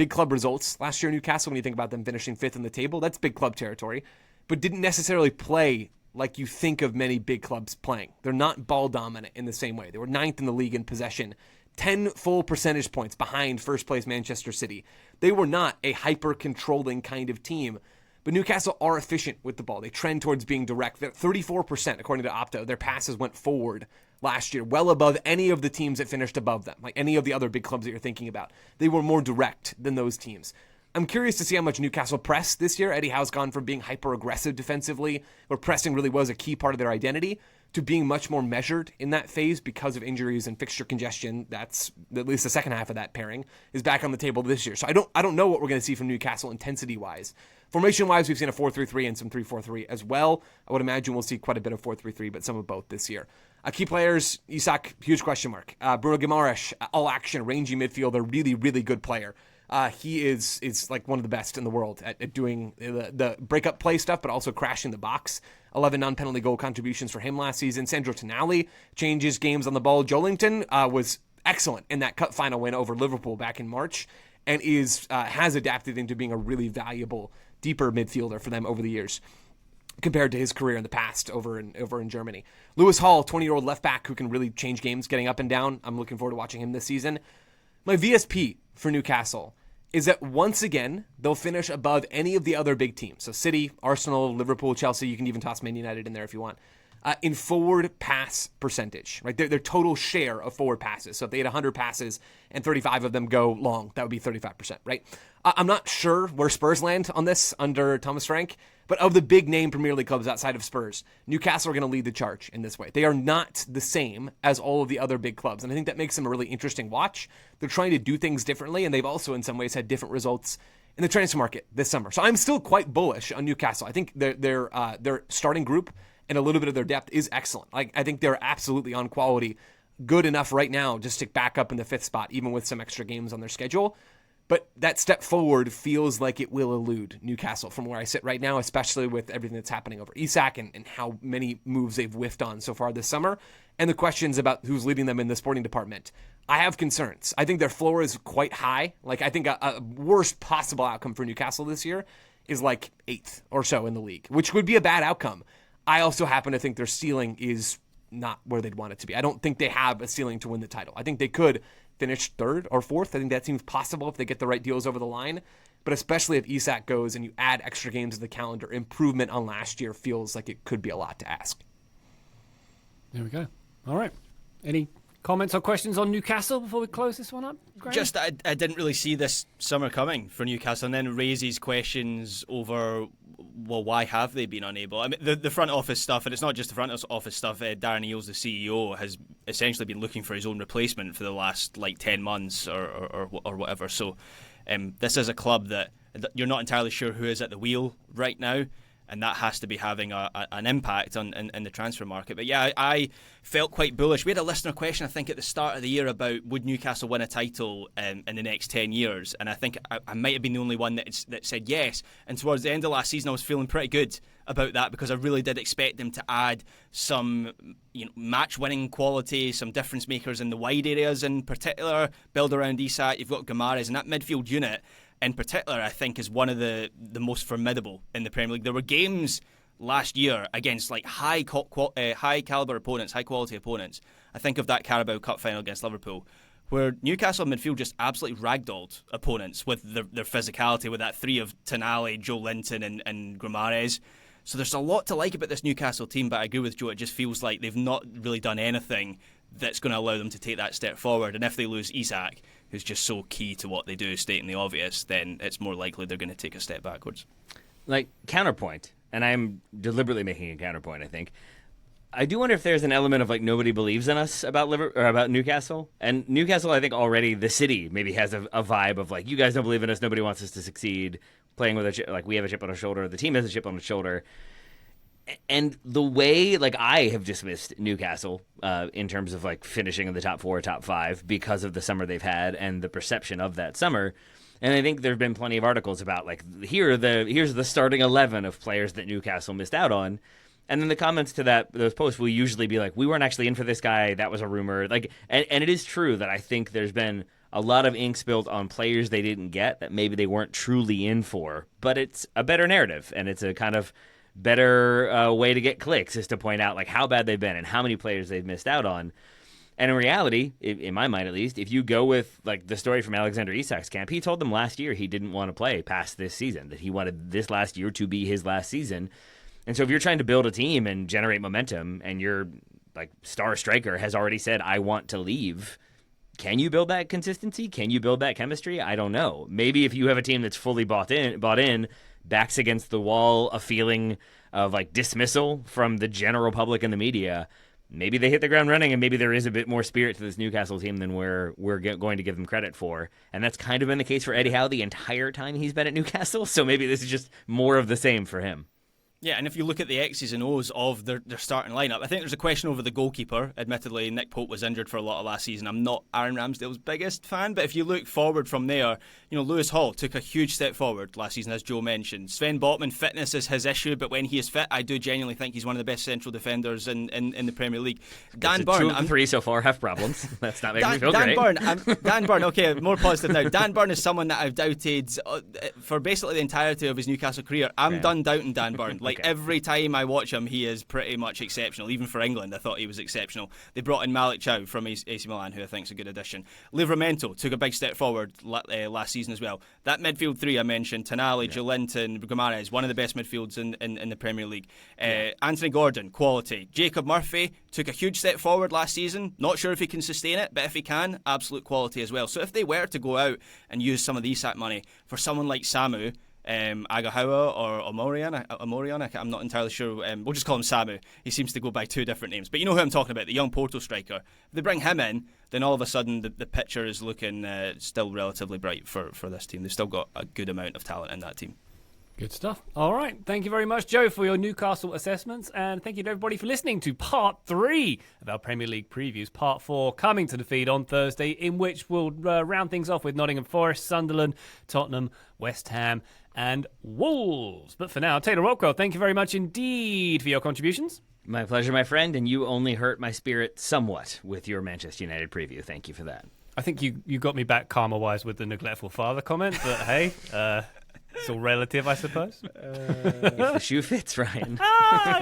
club results last year in Newcastle. When you think about them finishing 5th in the table, that's big club territory, but didn't necessarily play like you think of many big clubs playing. They're not ball dominant in the same way. They were 9th in the league in possession, 10 full percentage points behind first place Manchester City. They were not a hyper-controlling kind of team, but Newcastle are efficient with the ball. They trend towards being direct. They're 34%, according to Opta, their passes went forward last year, well above any of the teams that finished above them, like any of the other big clubs that you're thinking about. They were more direct than those teams. I'm curious to see how much Newcastle press this year. Eddie Howe's gone from being hyper-aggressive defensively, where pressing really was a key part of their identity, to being much more measured in that phase because of injuries and fixture congestion. That's at least the second half of that pairing is back on the table this year. So I don't know what we're going to see from Newcastle intensity-wise. Formation-wise, we've seen a 4-3-3 and some 3-4-3 as well. I would imagine we'll see quite a bit of 4-3-3, but some of both this year. Key players, Isak, huge question mark. Bruno Guimaraes, all-action, rangy midfielder, really, really good player. He is like one of the best in the world at doing the break-up play stuff, but also crashing the box. 11 non-penalty goal contributions for him last season. Sandro Tonali changes games on the ball. Joelinton was excellent in that cup final win over Liverpool back in March, and has adapted into being a really valuable, deeper midfielder for them over the years, compared to his career in the past over in Germany. Lewis Hall, 20-year-old left back who can really change games getting up and down. I'm looking forward to watching him this season. My VSP for Newcastle is that once again, they'll finish above any of the other big teams. So City, Arsenal, Liverpool, Chelsea, you can even toss Man United in there if you want. In forward pass percentage, right? Their total share of forward passes. So if they had 100 passes and 35 of them go long, that would be 35%, right? I'm not sure where Spurs land on this under Thomas Frank, but of the big name Premier League clubs outside of Spurs, Newcastle are going to lead the charge in this way. They are not the same as all of the other big clubs, and I think that makes them a really interesting watch. They're trying to do things differently, and they've also in some ways had different results in the transfer market this summer. So I'm still quite bullish on Newcastle. I think their starting group and a little bit of their depth is excellent. I think they're absolutely on quality, good enough right now to stick back up in the 5th spot, even with some extra games on their schedule. But that step forward feels like it will elude Newcastle from where I sit right now, especially with everything that's happening over Isak and how many moves they've whiffed on so far this summer, and the questions about who's leading them in the sporting department. I have concerns. I think their floor is quite high. I think a worst possible outcome for Newcastle this year is 8th or so in the league, which would be a bad outcome. I also happen to think their ceiling is not where they'd want it to be. I don't think they have a ceiling to win the title. I think they could finish 3rd or 4th. I think that seems possible if they get the right deals over the line. But especially if Isak goes and you add extra games to the calendar, improvement on last year feels like it could be a lot to ask. There we go. All right. Any comments or questions on Newcastle before we close this one up, Graham? Just I didn't really see this summer coming for Newcastle, and then raises questions over, well, why have they been unable? I mean, the front office stuff, and it's not just the front office stuff. Darren Eales, the CEO, has essentially been looking for his own replacement for the last 10 months or whatever. So this is a club that you're not entirely sure who is at the wheel right now, and that has to be having an impact in the transfer market. But yeah, I felt quite bullish. We had a listener question, I think, at the start of the year about would Newcastle win a title in the next 10 years, and I think I might have been the only one that said yes. And towards the end of last season, I was feeling pretty good about that because I really did expect them to add some match-winning quality, some difference makers in the wide areas in particular, build around Isak. You've got Guimaraes, and that midfield unit in particular, I think, is one of the most formidable in the Premier League. There were games last year against high caliber opponents, high quality opponents. I think of that Carabao Cup final against Liverpool, where Newcastle midfield just absolutely ragdolled opponents with their physicality, with that three of Tonali, Joelinton, and Guimaraes. So there's a lot to like about this Newcastle team, but I agree with Joe. It just feels like they've not really done anything that's going to allow them to take that step forward. And if they lose Isak, who's just so key to what they do, stating the obvious, then it's more likely they're going to take a step backwards. Counterpoint, and I'm deliberately making a counterpoint, I think. I do wonder if there's an element of nobody believes in us about about Newcastle. And Newcastle, I think already the city maybe has a vibe of you guys don't believe in us, nobody wants us to succeed, playing with a chip, we have a chip on our shoulder, the team has a chip on its shoulder. And the way, I have dismissed Newcastle in terms of, finishing in the top 4 or top 5 because of the summer they've had and the perception of that summer. And I think there have been plenty of articles about, here's the starting 11 of players that Newcastle missed out on. And then the comments to those posts will usually be we weren't actually in for this guy, that was a rumor. And it is true that I think there's been a lot of ink spilled on players they didn't get that maybe they weren't truly in for. But it's a better narrative, and it's a kind of better way to get clicks is to point out how bad they've been and how many players they've missed out on. And in reality, in my mind at least, if you go with the story from Alexander Isak's camp, he told them last year he didn't want to play past this season, that he wanted this last year to be his last season. And so if you're trying to build a team and generate momentum and your star striker has already said, I want to leave, can you build that consistency? Can you build that chemistry? I don't know. Maybe if you have a team that's fully bought in, backs against the wall, a feeling of like dismissal from the general public and the media, maybe they hit the ground running, and maybe there is a bit more spirit to this Newcastle team than we're going to give them credit for. And that's kind of been the case for Eddie Howe the entire time he's been at Newcastle. So maybe this is just more of the same for him. Yeah, and if you look at the X's and O's of their starting lineup, I think there's a question over the goalkeeper. Admittedly, Nick Pope was injured for a lot of last season. I'm not Aaron Ramsdale's biggest fan, but if you look forward from there, Lewis Hall took a huge step forward last season, as Joe mentioned. Sven Botman, fitness is his issue, but when he is fit, I do genuinely think he's one of the best central defenders in the Premier League. Dan Burn, 2 of the 3 so far have problems. That's not making me feel Dan great. Dan Burn, okay, more positive now. Dan Burn is someone that I've doubted for basically the entirety of his Newcastle career. I'm done doubting Dan Burn. Like every time I watch him, he is pretty much exceptional. Even for England, I thought he was exceptional. They brought in Malik Chow from AC Milan, who I think is a good addition. Livramento took a big step forward last season as well. That midfield three I mentioned, Tonali, Joelinton, Guimaraes, one of the best midfields in the Premier League. Anthony Gordon, quality. Jacob Murphy took a huge step forward last season. Not sure if he can sustain it, but if he can, absolute quality as well. So if they were to go out and use some of the ESAC money for someone like Samu, Agahawa or Omorion, I'm not entirely sure. We'll just call him Samu. He seems to go by 2 different names. But you know who I'm talking about, the young Porto striker. If they bring him in, then all of a sudden the picture is looking still relatively bright for this team. They've still got a good amount of talent in that team. Good stuff. All right. Thank you very much, Joe, for your Newcastle assessments. And thank you to everybody for listening to part 3 of our Premier League previews. Part 4 coming to the feed on Thursday, in which we'll round things off with Nottingham Forest, Sunderland, Tottenham, West Ham, and Wolves. But for now, Taylor Rockwell, thank you very much indeed for your contributions. My pleasure, my friend, and you only hurt my spirit somewhat with your Manchester United preview. Thank you for that. I think you got me back karma-wise with the neglectful father comment, but hey... it's all relative, I suppose. If the shoe fits, Ryan.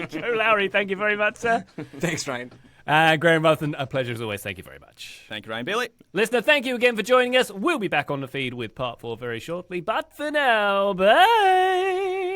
Joe Lowry, thank you very much, sir. Thanks, Ryan. Graham Ruthen, a pleasure as always. Thank you very much. Thank you, Ryan Bailey. Listener, thank you again for joining us. We'll be back on the feed with part 4 very shortly. But for now, bye.